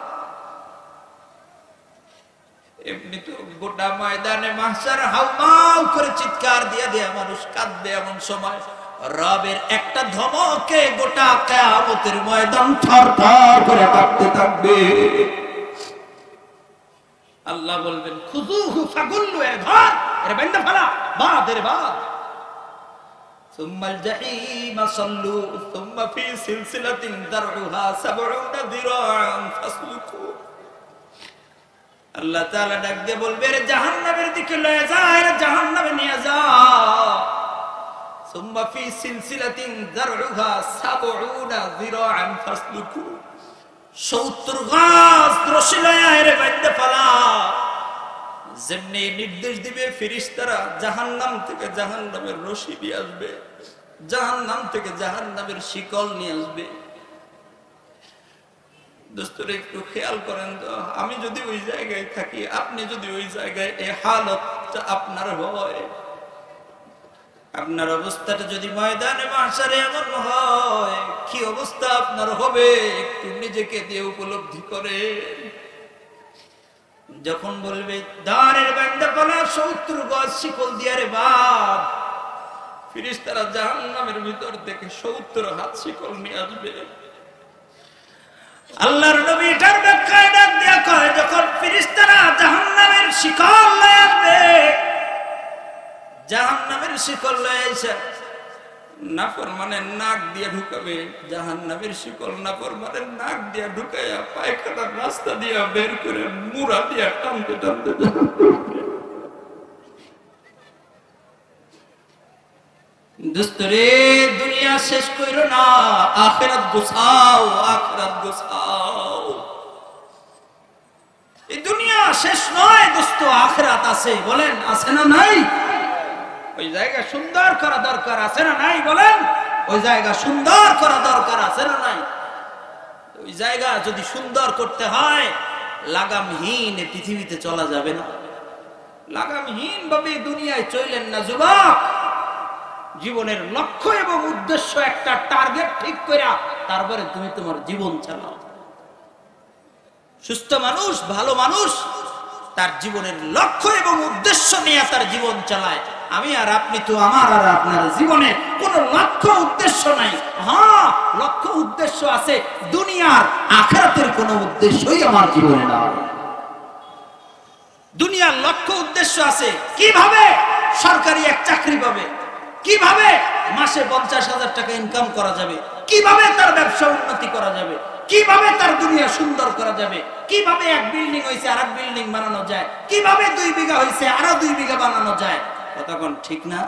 এমনি তো গোটা ময়দানে মাহশার হাউমাউ করে চিৎকার দিয়া দিয়া মানুষ কাঁদবে। এমন সময় রবের একটা ধমকে গোটা কিয়ামতের ময়দান থরথর করে কাঁপতে থাকবে। আল্লাহ বলবেন, খুযুহু ফাগুল্লু, এর ধর, এর বেঁধে ফেলা, বাঁধ এর বাঁধ। সুম্মাল জাহিমা সাল্লু সুম্মা ফি সিলসিলাতিন দারউহা ৭০ যিরাআন ফাসলুকু। আল্লাহ তাআলা ডাক দিয়ে বলবে, রে জাহান্নামের দিকে লয়ে যা, এর জাহান্নামে নিয়ে যা। সুম্মা ফি সিলসিলাতিন দারউহা ৭০ যিরাআন ফাসলুকু। ৭০ গজ রশি লয়ে এর বেঁধে ফেলা। যেমনি নির্দেশ দিবে ফেরেশতারা জাহান্নাম থেকে জাহান্নামের রশি নিয়ে আসবে, জাহান্নাম থেকে জাহান্নামের শিকল নিয়ে আসবে। দোস্তরা একটু খেয়াল করেন তো, আমি যদি ওই জায়গায় থাকি, আপনি যদি ওই জায়গায় এই হালতটা আপনার হয়, আপনার অবস্থাটা যদি ময়দানে মাহশারে এমন হয়, কি অবস্থা আপনার হবে একটু নিজেকে দিয়ে উপলব্ধি করে। যখন বলবে দাঁড়ের বান্দা পালা ৭০ গজ শিকল দিয়ে রে বাপ, ফেরেশতারা জাহান্নামের ভিতর থেকে ৭০ হাত শিকল নিয়ে আসবে। আল্লাহর নবী এটার ব্যাখ্যায় ডাক দিয়া কয়, যখন ফেরেশতারা জাহান্নামের শিকল লয়ে আসবে, জাহান্নামের শিকল লয়ে এসে নাফরমানের নাক দিয়ে ঢুকাবে, জাহান্নামের শিকল নাফরমানের নাক দিয়ে ঢুকাইয়া পায়খানার রাস্তা দিয়ে বের করে মুড়া দিয়ে টানতে টানতে দোস্তরে দুনিয়া শেষ কইরো না, আখিরাত গোছাও, আখিরাত গোছাও। এই দুনিয়া শেষ নয় দোস্ত, আখিরাত আছে। বলেন আছে না নাই? ওই জায়গা সুন্দর করা দরকার আছে না নাই? বলেন ওই জায়গা সুন্দর করা দরকার আছে না নাই? ওই জায়গা যদি সুন্দর করতে হয়, লাগামহীন পৃথিবীতে চলা যাবে না। লাগামহীন ভাবে দুনিয়ায় চলেন না যুবক। জীবনের লক্ষ্য এবং উদ্দেশ্য একটা টার্গেট ঠিক করে তারপরে তুমি তোমার জীবন চালাও। সুস্থ মানুষ, ভালো মানুষ তার জীবনের লক্ষ্য এবং উদ্দেশ্য নিয়ে তার জীবন চালায়। আমি আর আপনি তো আমার আর আপনার জীবনে কোনো লক্ষ্য উদ্দেশ্য নাই। হ্যাঁ, লক্ষ্য উদ্দেশ্য আছে, দুনিয়ার আখিরাতের কোনো উদ্দেশ্যই আমার জীবনে নাই। দুনিয়ার লক্ষ্য উদ্দেশ্য আছে, কিভাবে সরকারি এক চাকরি পাবে, কিভাবে মাসে 50,000 টাকা ইনকাম করা যাবে, কিভাবে তার ব্যবসা উন্নতি করা যাবে, কিভাবে তার দুনিয়া সুন্দর করা যাবে, কিভাবে এক বিল্ডিং হয়েছে আর এক বিল্ডিং বানানো যায়, কিভাবে 2 বিঘা হয়েছে আরো 2 বিঘা বানানো যায়। কতক্ষণ ঠিক না?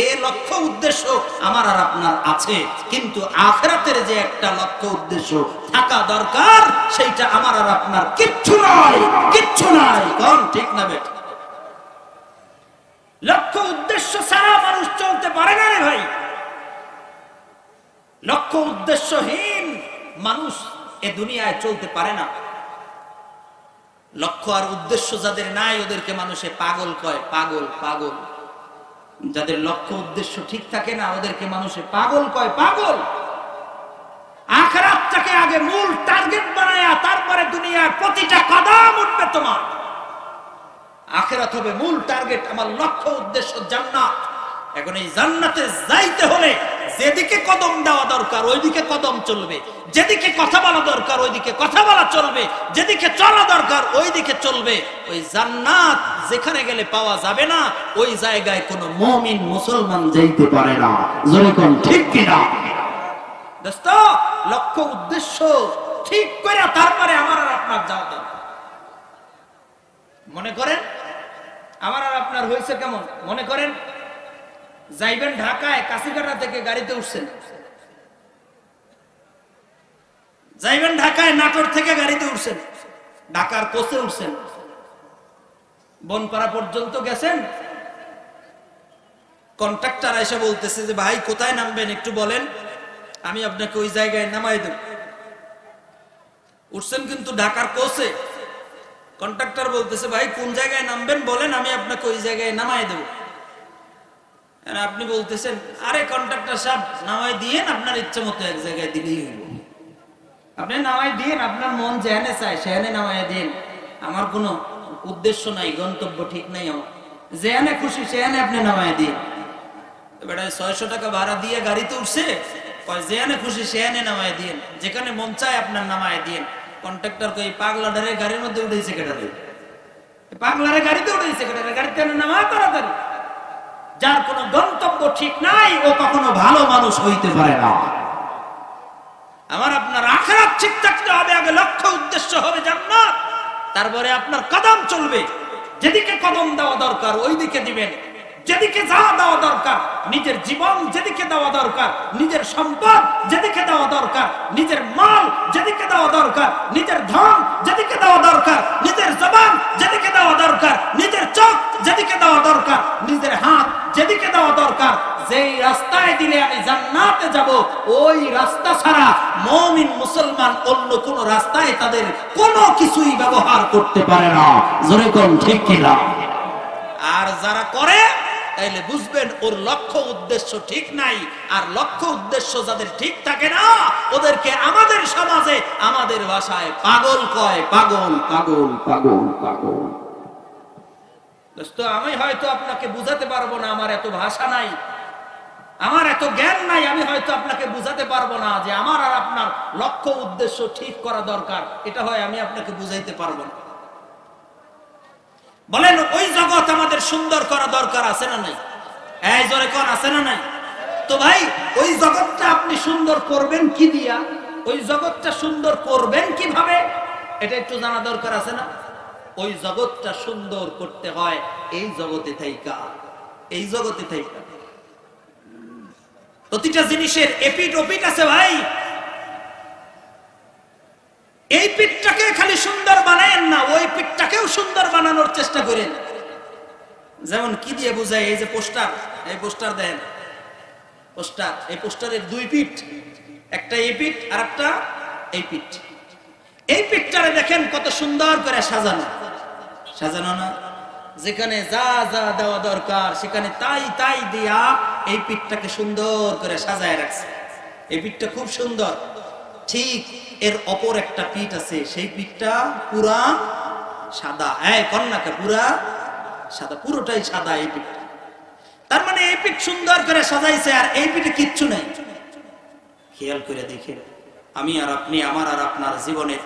এই লক্ষ্য উদ্দেশ্য আমার আর আপনার আছে, কিন্তু আখিরাতের যে একটা লক্ষ্য উদ্দেশ্য থাকা দরকার, সেইটা আমার আর আপনার কিচ্ছু নাই, কিচ্ছু নাই। কোন ঠিক না বেটা? লক্ষ্য উদ্দেশ্য ছাড়া মানুষ চলতে পারে না রে ভাই। লক্ষ্য উদ্দেশ্যহীন মানুষ এ দুনিয়ায় চলতে পারে না। লক্ষ্য আর উদ্দেশ্য যাদের নাই ওদেরকে মানুষে পাগল কয়, পাগল পাগল। যাদের লক্ষ্য উদ্দেশ্য ঠিক থাকে না ওদেরকে মানুষে পাগল কয়, পাগল। আখিরাতটাকে আগে মূল টার্গেট বানায়া তারপরে দুনিয়ার প্রতিটা কদম উঠবে তোমার। আখিরাত হবে মূল টার্গেট, আমার লক্ষ্য উদ্দেশ্য জান্নাত। এখন এই জান্নাতে যাইতে হলে যেদিকে কদম দেওয়া দরকার ওইদিকে কদম চলবে, যেদিকে কথা বলা দরকার ওইদিকে কথা বলা চলবে, যেদিকে চলা দরকার ওইদিকে চলবে। ওই জান্নাত যেখানে গেলে পাওয়া যাবে না ওই জায়গায় কোনো মুমিন মুসলমান যাইতে পারে না। জোরে কোন ঠিক কিনা? দোস্ত, লক্ষ্য উদ্দেশ্য ঠিক করে তারপরে আমার আর আপনার যাওয়া দরকার। মনে করেন আমার আর আপনার হয়েছে কেমন? মনে করেন যাইবেন ঢাকায়, কাশিকাটা থেকে গাড়িতে উঠছেন, যাইবেন ঢাকায় নাটোর থেকে গাড়িতে উঠছেন, ঢাকার কোচে উঠছেন, বনপাড়া পর্যন্ত গেছেন। কন্ট্রাক্টর এসে বলতেছে যে ভাই কোথায় নামবেন একটু বলেন, আমি আপনাকে ওই জায়গায় নামাই দেব। উঠছেন কিন্তু ঢাকার কোচে। কন্ট্রাক্টর বলতেছে ভাই কোন জায়গায় নামবেন বলেন, আমি আপনাকে ওই জায়গায় নামাই দেব। আপনি বলতেছেন আরে কন্ট্রাক্টর সাহেব নামাই দিয়েন, আপনার ইচ্ছা মতো এক জায়গায় দিলেই হইব। আপনি নামাই দিয়েন, আপনার মন যেখানে চায় সেখানে নামাই দিন, আমার কোনো উদ্দেশ্য নাই, গন্তব্য ঠিক নাই, আমার যেখানে খুশি সেখানে আপনি নামাই দিন। বেটা 600 টাকা ভাড়া দিয়ে গাড়িতে উঠছে, যেখানে খুশি সেখানে নামাই দিন, যেখানে মন চায় আপনার নামাই দিন। কন্ট্রাক্টর কই পাগলাডারে গাড়ির মধ্যে উঠেছে কেটারে, পাগলারে গাড়িতে উঠেছে কেটারে, গাড়িতে নামা তাড়াতাড়ি। যার কোনো গন্তব্য ঠিক নাই ও কখনো ভালো মানুষ হইতে পারে না। আমার আপনার আখিরাত ঠিক থাকতে হবে, আগে লক্ষ্য উদ্দেশ্য হবে জান্নাত, তারপরে আপনার কদম চলবে। যেদিকে কদম দেওয়া দরকার ওই দিকে দিবেন, যেদিকে যা দেওয়া দরকার, নিজের জীবন যেদিকে দেওয়া দরকার, নিজের সম্পদ যেদিকে দেওয়া দরকার, নিজের মাল যেদিকে দেওয়া দরকার, নিজের ধন যেদিকে দেওয়া দরকার, নিজের জবান যেদিকে দেওয়া দরকার, নিজের চোখ যেদিকে দেওয়া দরকার, নিজের হাত যেদিকে দেওয়া দরকার, যেই রাস্তায় দিলে আমি জান্নাতে যাব ওই রাস্তা ছাড়া মুমিন মুসলমান অন্য কোন রাস্তায় তাদের কোনো কিছুই ব্যবহার করতে পারে না। জোরে কোন ঠিক কিনা? আর যারা করে তাইলে বুঝবেন ওর লক্ষ্য উদ্দেশ্য ঠিক নাই। আর লক্ষ্য উদ্দেশ্য যাদের ঠিক থাকে না ওদেরকে আমাদের সমাজে আমাদের ভাষায় পাগল কয়, পাগল পাগল পাগল পাগল। দোস্ত, আমি হয়তো আপনাকে বুঝাতে পারবো না, আমার এত ভাষা নাই, আমার এত জ্ঞান নাই, আমি হয়তো আপনাকে বুঝাতে পারবো না যে আমার আর আপনার লক্ষ্য উদ্দেশ্য ঠিক করা দরকার, এটা হয় আমি আপনাকে বুঝাইতে পারবো না। বলেন ওই জগৎ আমাদের সুন্দর করা দরকার আছে না নাই? এই জোরে কোন আছে না নাই? তো ভাই ওই জগৎটা আপনি সুন্দর করবেন কি দিয়া, ওই জগৎটা সুন্দর করবেন কিভাবে এটা একটু জানা দরকার আছে না? ওই জগৎটা সুন্দর করতে হয় এই জগতে থাইকা, এই জগতে থাইকা। প্রতিটা জিনিসের এপিট ওপিট আছে ভাই। এই পিঠটাকে খালি সুন্দর বানায়েন না, ওই পিঠটাকেও সুন্দর বানানোর চেষ্টা করেন। যেমন কি দিয়ে বোঝায়, এই যে পোস্টার, এই পোস্টার দেন, পোস্টার, এই পোস্টারের 2 পিঠ, একটা এই পিঠ আর একটা এই পিঠ। এই পিঠটারে দেখেন কত সুন্দর করে সাজানো, সাজানো না? যেখানে যা যা দেওয়া দরকার সেখানে তাই তাই দিয়া এই পিঠটাকে সুন্দর করে সাজায় রাখছে। এই পিঠটা খুব সুন্দর। ঠিক এর অপর একটা পিঠ আছে, সেই পিঠটা পুরা সাদা, এই কন্যাকে পুরা সাদা, পুরোটাই সাদা এই পিঠ। তার মানে এই পিঠ সুন্দর করে সাজাইছে আর এই পিঠে কিচ্ছু নেই। খেয়াল করে দেখে আমি আর আপনি, আমার আর আপনার জীবনের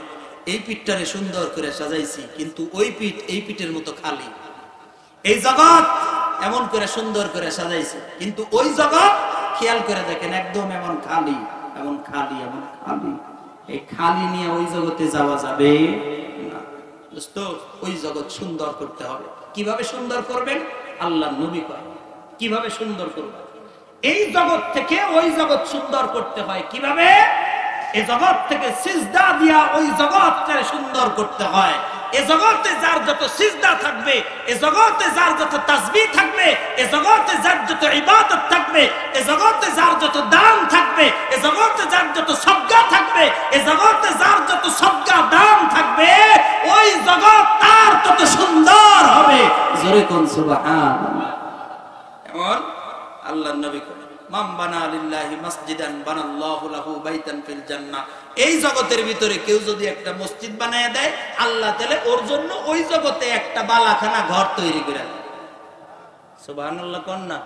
এই পিঠটারে সুন্দর করে সাজাইছি, কিন্তু ওই পিঠ এই পিঠের মতো খালি। এই জগৎ এমন করে সুন্দর করে সাজাইছে, কিন্তু ওই জগৎ খেয়াল করে দেখেন একদম এমন খালি, এমন খালি, এমন খালি। এই খালি নিয়ে ওই জগতে যাওয়া যাবে না দোস্ত। ওই জগৎ সুন্দর করতে হবে। কিভাবে সুন্দর করবেন? আল্লাহ নবী কয় কিভাবে সুন্দর করবেন। এই জগৎ থেকে ওই জগৎ সুন্দর করতে হয় কিভাবে? এই জগৎ থেকে সিজদা দিয়া ওই জগৎকে সুন্দর করতে হয়। এই জগতে যার যত সিজদা থাকবে, এই জগতে যার যত তাসবিহ থাকবে, এই জগতে যার যত ইবাদত থাকবে, এই জগতে যার যত দান থাকবে, এই জগতে যার যত সদকা থাকবে, এই জগতে যার যত সদকা দান থাকবে, ওই জগৎ তার তত সুন্দর হবে। জোরে কোন সুবহানাল্লাহ। এমন আল্লাহর নবী করেন মান বানা লিল্লাহি মাসজিদান বানাল্লাহু লাহু বাইতান ফিল জান্নাহ। এই জগতের ভিতরে কেউ যদি একটা মসজিদ বানায়া দেয়, আল্লাহ তাআলা ওর জন্য ওই জগতে একটা বালাখানা ঘর তৈরি করে দেয়। সুবহানাল্লাহ কোন না?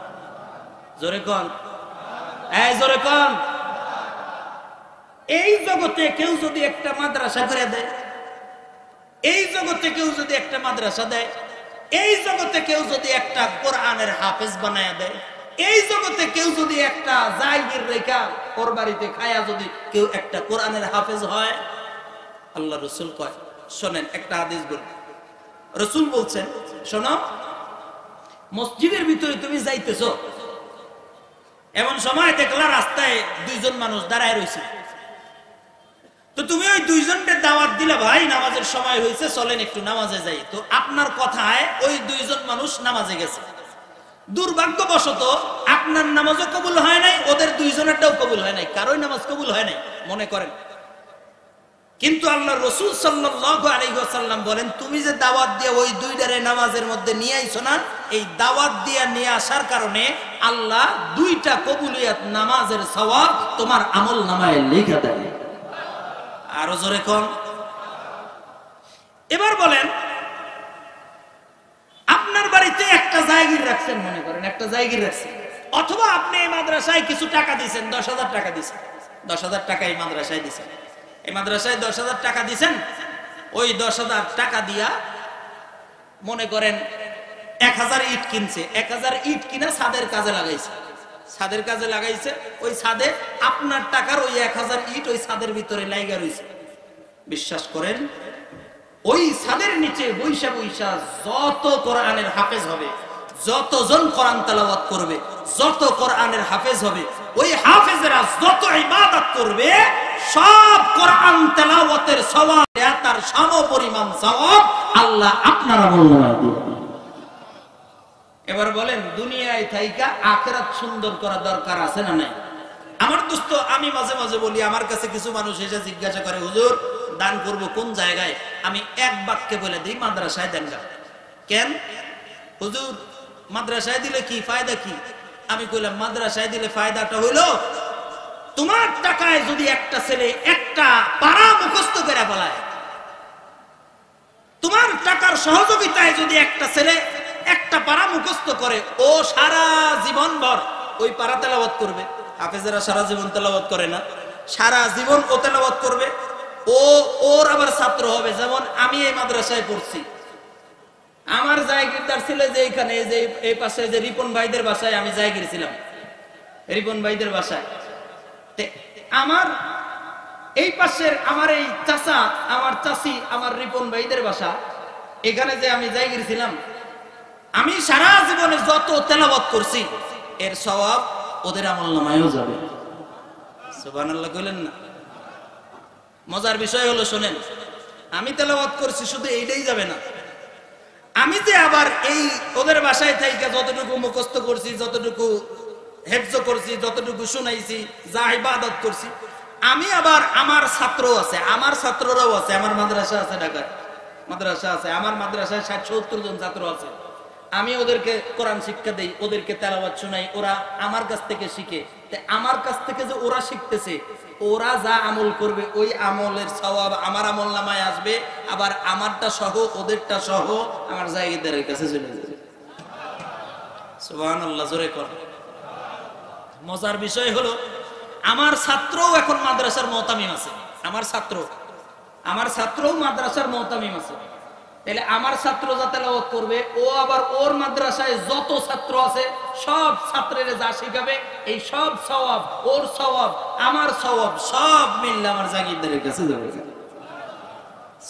জোরে কোন, এই জোরে কোন। এই জগতে কেউ যদি একটা মাদ্রাসা করে দেয়, এই জগতে কেউ যদি একটা মাদ্রাসা দেয়, এই জগতে কেউ যদি একটা কোরআনের হাফেজ বানায়া দেয়, এই জগতে কেউ যদি একটা জায়গির রেখা ওর বাড়িতে খায়া যদি কেউ একটা কোরআনের হাফেজ হয়, আল্লাহ রাসূল কয়, শোনেন একটা হাদিস বল। রাসূল বলছেন, শোনো, মসজিদের ভিতরে তুমি যাইতেছো, এমন সময় দেখলা রাস্তায় দুইজন মানুষ দাঁড়ায় রয়েছে, তো তুমি ওই দুইজনকে দাওয়াত দিলে, ভাই নামাজের সময় হয়েছে, চলেন একটু নামাজে যাই। তো আপনার কথায় ওই দুইজন মানুষ নামাজে গেছে। দুর্ভাগ্যবশত আপনার নামাজও কবুল হয় নাই, ওদের দুইজনেরটাও কবুল হয় নাই, কারোই নামাজ কবুল হয় নাই মনে করেন। কিন্তু আল্লাহ রাসূল সাল্লাল্লাহু আলাইহি ওয়াসাল্লাম বলেন, তুমি যে দাওয়াত দিয়ে ওই দুইটারে নামাজের মধ্যে নিয়ে আইছো না, এই দাওয়াত দিয়ে নিয়ে আসার কারণে আল্লাহ দুইটা কবুলিয়াত নামাজের সওয়াব তোমার আমল নামায় লিখে দেয়। আরো জোরে কোন। এবার বলেন, আপনার বাড়িতে একটা জায়গির রাখছেন, মনে করেন একটা জায়গির রাখছেন, অথবা আপনি এই মাদ্রাসায় কিছু টাকা দিয়েছেন, 10,000 টাকা দিয়েছেন, 10,000 টাকা এই মাদ্রাসায় দিয়েছেন, এই মাদ্রাসায় 10,000 টাকা দিয়েছেন। ওই 10,000 টাকা দিয়া মনে করেন 1000 ইট কিনছে, 1000 ইট কিনা ছাদের কাজে লাগাইছে, ছাদের কাজে লাগাইছে। ওই ছাদে আপনার টাকার ওই 1000 ইট ওই ছাদের ভিতরে লাইগা রইছে। বিশ্বাস করেন, ওই ছাদের নিচে বৈশা বৈশা যত কোরআনের হাফেজ হবে, যতজন কোরআন তেলাওয়াত করবে, যত কোরআনের হাফেজ হবে, ওই হাফেজেরা যত ইবাদত করবে, সব কোরআন তেলাওয়াতের সওয়াব তার সমপরিমাণ সওয়াব আল্লাহ আপনার আমলনামায় দিবেন। এবার বলেন, দুনিয়ায় থাইকা আখিরাত সুন্দর করা দরকার আছে না নাই? আমার দোস্ত, আমি মাঝে মাঝে বলি, আমার কাছে কিছু মানুষ এসে জিজ্ঞাসা করে, হুজুর দান করব কোন জায়গায়? আমি এক বাক্যে বলে দিই, মাদ্রাসায় দেন গা। কেন হুজুর মাদ্রাসায় দিলে কি ফায়দা কি? আমি কইলাম, মাদ্রাসায় দিলে ফায়দাটা হইলো, তোমার টাকায় যদি একটা ছেলে একটা পারা মুখস্থ করে ফেলায়, তোমার টাকার সহযোগিতায় যদি একটা ছেলে একটা পারা মুখস্থ করে, ও সারা জীবন ভর ওই পারা তেলাওয়াত করবে। হাফেজেরা সারা জীবন তেলাওয়াত করে না, সারা জীবন ও তেলাওয়াত করবে, ও ওর আবার ছাত্র হবে। যেমন আমি এই মাদ্রাসায় পড়ছি, আমার জায়গিরদার ছিল যে এখানে, যে এই পাশে যে রিপন ভাইদের বাসায় আমি জায়গির ছিলাম, রিপন ভাইদের বাসায়। আমার এই পাশের আমার এই চাচা, আমার চাচি, আমার রিপন ভাইদের বাসা, এখানে যে আমি জায়গির ছিলাম, আমি সারা জীবনে যত তেলাওয়াত করছি এর সওয়াব ওদের আমলনামায়ও যাবে। সুবহানাল্লাহ কইলেন না? মজার বিষয় হলো, শোনেন, আমি তেলাওয়াত করছি শুধু এইটাই যাবে না, আমি যে আবার এই ওদের বাসায় থাইকা যতটুকু মুখস্থ করছি, যতটুকু হেফজ করছি, যতটুকু শুনাইছি, যা ইবাদত করছি, আমি আবার আমার ছাত্র আছে, আমার ছাত্ররাও আছে, আমার মাদ্রাসা আছে, ঢাকায় মাদ্রাসা আছে, আমার মাদ্রাসায় 60-70 জন ছাত্র আছে। আমি ওদেরকে কোরআন শিক্ষা দেই, ওদেরকে তেলাওয়াত শোনাই, ওরা আমার কাছ থেকে শিখে। আমার কাছ থেকে যে ওরা শিখতেছে, ওরা যা আমল করবে ওই আমলের সওয়াব আমার আমল নামায় আসবে, আবার আমারটা সহ ওদেরটা সহ আমার জায়গাদারের কাছে চলে যাবে। সুবহানাল্লাহ, জোরে কর। মজার বিষয় হলো আমার ছাত্রও এখন মাদ্রাসার মুতামিম আছে। আমার ছাত্রও মাদ্রাসার মুতামিম আছে। তাহলে আমার ছাত্র যা তেলাওয়াত করবে, ও আবার ওর মাদ্রাসায় যত ছাত্র আছে সব ছাত্রের যা শিখাবে, এই সব সওয়াব, ওর সওয়াব, আমার সওয়াব সব মিললে আমার জাগিরদারের কাছে যাবে।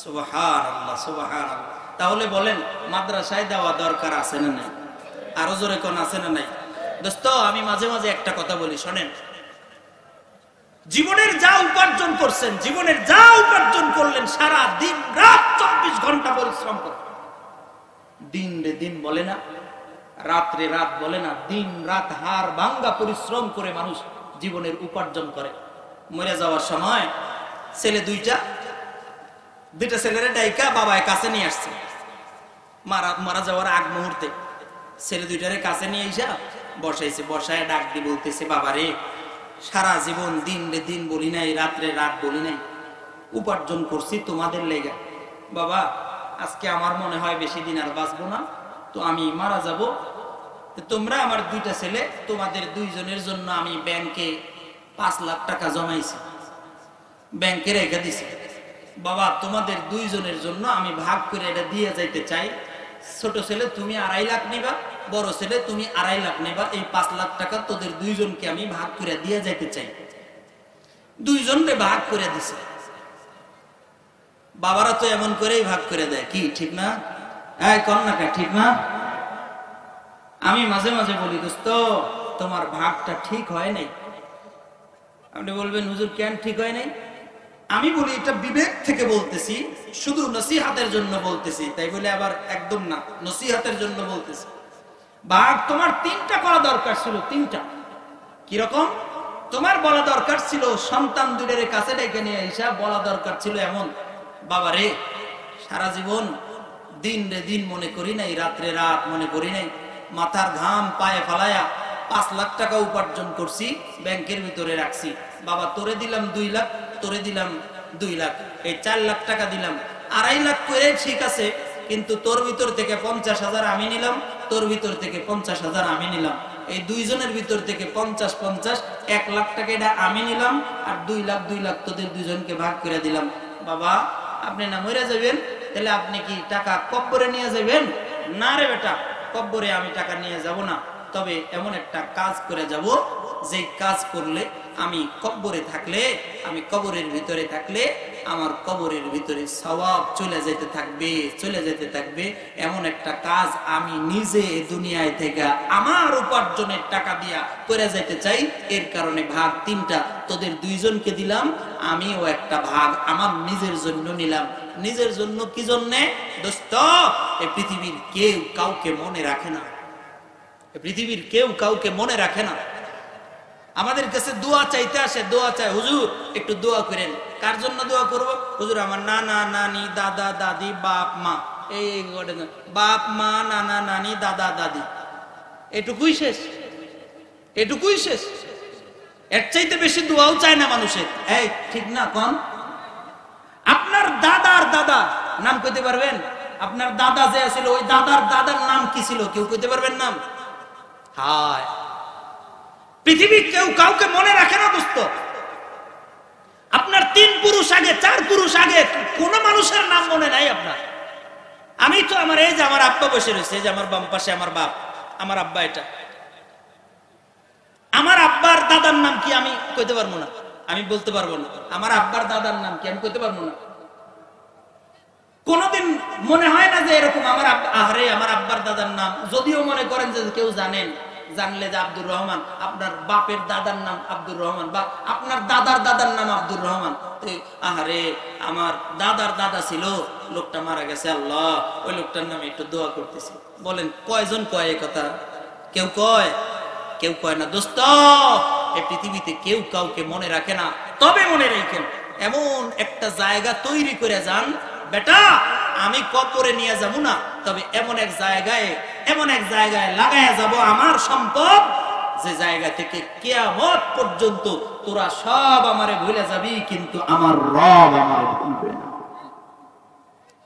সুবহানাল্লাহ, সুবহানাল্লাহ। তাহলে বলেন মাদ্রাসায় দেওয়া দরকার আছে না নাই? আরো জোরে কোন আছে না নাই? দোস্ত, আমি মাঝে মাঝে একটা কথা বলি, শোনেন। জীবনের যা উপার্জন করছেন, জীবনের যা উপার্জন করলেন, সারা দিন রাত 24 ঘন্টা পরিশ্রম করে, দিন রে দিন বলে না, রাত রে রাত বলে না, দিন রাত হাড় ভাঙ্গা পরিশ্রম করে মানুষ জীবনের উপার্জন করে। মরে যাওয়ার সময় ছেলে দুইটা ছেলেরে ডাইকা বাবায় কাছে নিয়ে আসছে। মারা যাওয়ার আগ মুহূর্তে ছেলে দুইটারে কাছে নিয়ে এসে বসাইছে, বসায় ডাক দিয়ে বলতেছে, বাবারে সারা জীবন দিন রে দিন বলি নাই, রাত্রে রাত বলি নাই, উপার্জন করছি তোমাদের লেগে। বাবা, আজকে আমার মনে হয় বেশি দিন আর বাঁচবো না, তো আমি মারা যাব। তোমরা আমার দুইটা ছেলে, তোমাদের দুইজনের জন্য আমি ব্যাংকে 5 লাখ টাকা জমাইছি, ব্যাংকে রেখে দিছি। বাবা, তোমাদের দুইজনের জন্য আমি ভাগ করে এটা দিয়ে যাইতে চাই। ছোট ছেলে তুমি 2.5 লাখ নিবা, বড় ছেলে তুমি 2.5 লাখ নেবা। এই 5 লাখ টাকা তোদের দুইজনকে আমি ভাগ করে দিয়ে যাইতে চাই। দুইজনকে ভাগ করে দিছে। বাবারা তো এমন করেই ভাগ করে দেয়, কি ঠিক না? কন্যাকা ঠিক না? আমি মাঝে মাঝে বলি, দোস্ত তোমার ভাগটা ঠিক হয় নাই। আপনি বলবেন, হুজুর কেন ঠিক হয় নাই? আমি বলি, এটা বিবেক থেকে বলতেছি, শুধু নসিহাতের জন্য বলতেছি, তাই বলে আবার একদম না, নসিহাতের জন্য বলতেছি। ভাগ তোমার 3টা করা দরকার ছিল, 3টা। কিরকম? তোমার বলা দরকার ছিল, সন্তান দুইটার কাছে ডেকে নিয়ে এসে বলা দরকার ছিল এমন, বাবারে সারা জীবন দিন রে দিন মনে করি নাই, রাত্রে রাত মনে করি নাই, মাথার ঘাম পায়ে ফালায়া 5 লাখ টাকা উপার্জন করছি, ব্যাংকের ভিতরে রাখছি। বাবা, তোরে দিলাম 2 লাখ, তোরে দিলাম 2 লাখ, এই 4 লাখ টাকা দিলাম। 2.5 লাখ করে ঠিক আছে, কিন্তু তোর ভিতর থেকে 50,000 আমি নিলাম, তোর ভিতর থেকে 50,000 আমি নিলাম। এই দুইজনের ভিতর থেকে 50-50, 1 লাখ টাকা এটা আমি নিলাম, আর 2 লাখ তোদের দুইজনকে ভাগ করে দিলাম। বাবা, আপনি না মরে যাবেন, তাহলে আপনি কি টাকা কব্বরে নিয়ে যাবেন? না রে বেটা, কব্বরে আমি টাকা নিয়ে যাব না, তবে এমন একটা কাজ করে যাব, যে কাজ করলে আমি কব্বরে থাকলে, আমি কবরের ভিতরে থাকলে আমার কবরের ভিতরে সওয়াব চলে যেতে থাকবে, চলে যেতে থাকবে। এমন একটা কাজ আমি নিজে দুনিয়ায় থেকে আমার উপার্জনের টাকা দিয়া করে যেতে চাই। এর কারণে ভাগ 3টা তোদের দুইজনকে দিলাম, আমিও একটা ভাগ আমার নিজের জন্য নিলাম। নিজের জন্য কি জন্যে? দোস্ত, এই পৃথিবীর কেউ কাউকে মনে রাখে না, পৃথিবীর কেউ কাউকে মনে রাখে না। আমাদের কাছে দোয়া চাইতে আসে, দোয়া চায়, হুজুর একটু দোয়া করেন। কার জন্য দোয়া করব? হুজুর আমার নানা নানি, দাদা দাদি, বাপ মা, এই বাপ মা, নানা নানি, দাদা দাদি, এটুকুই শেষ, এটুকুই শেষ। এর চাইতে বেশি দোয়াও চায় না মানুষের। এই ঠিক না? কোন আপনার দাদার দাদা নাম কইতে পারবেন? আপনার দাদা যে ছিল, ওই দাদার দাদার নাম কি ছিল? কেউ কইতে পারবেন নাম? হায়, পৃথিবী কেউ কাউকে মনে রাখে না দোস্ত। আপনার 3 পুরুষ আগে, 4 পুরুষ আগে কোন মানুষের নাম মনে নাই আপনার। আমি তো আমার, এই যে আমার আব্বা বসে রয়েছে, এই যে আমার বাম পাশে আমার বাপ, আমার আব্বা, এটা আমার আব্বার দাদার নাম কি আমি কইতে পারবো না, আমি বলতে পারবো না। আমার আব্বার দাদার নাম কি আমি কইতে পারবো না। কোনদিন মনে হয় না যে এরকম আমার আহারে আমার আব্বার দাদার নাম, যদিও মনে করেন যে কেউ জানেন, জানলে যে আব্দুর রহমান, আপনার বাপের দাদার নাম আব্দুর রহমান, বা আপনার দাদার দাদার নাম আব্দুর রহমান। আহারে আমার দাদার দাদা ছিল, লোকটা মারা গেছে, আল্লাহ ওই লোকটার নামে একটু দোয়া করতেছি। বলেন কয়জন কয় এ কথা? কেউ কয়? কেউ কয় না দোস্ত। এই পৃথিবীতে কেউ কাউকে মনে রাখে না। তবে মনে রাখেন, এমন একটা জায়গা তৈরি করে যান, বেটা আমি কবরে নিয়ে যাবো না, তবে এমন এক জায়গায় লাগায়া যাব আমার সম্পদ, যে জায়গা থেকে কিয়ামত পর্যন্ত তোরা সব আমারে ভুলে যাবি, কিন্তু আমার রব আমারে ভুলবে না,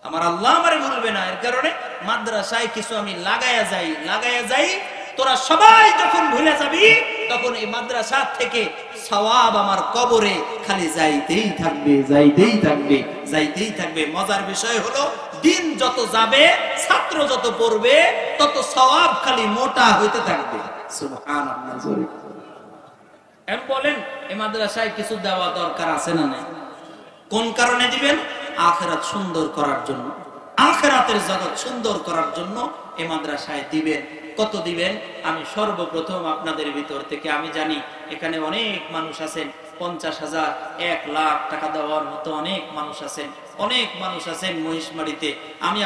আমার আল্লাহ আমারে ভুলবে না। এর কারণে মাদ্রাসায় কিছু আমি লাগায়া যাই, তোরা সবাই যখন ভুলে যাবি তখন এই মাদ্রাসা থেকে সওয়াব আমার কবরে খালি যাইতেই থাকবে। মজার বিষয় হলো দিন যত যাবে, ছাত্র যত পড়বে, তত সওয়াব খালি মোটা হইতে থাকবে। সুবহানাল্লাহ। এখন বলেন এই মাদ্রাসায় কিছু দেওয়া দরকার আছে না নাই? কোন কারণে দিবেন? আখিরাত সুন্দর করার জন্য, আখিরাতের জগৎ সুন্দর করার জন্য এই মাদ্রাসায় দিবেন। কত দিবেন? আমি সর্বপ্রথম আপনাদের ভিতর থেকে আমি জানি এখানে অনেক মানুষ আছেন, 50,000, 1 লাখ টাকা দেওয়ার মতো অনেক মানুষ আছেন মহিষমারীতে। আমি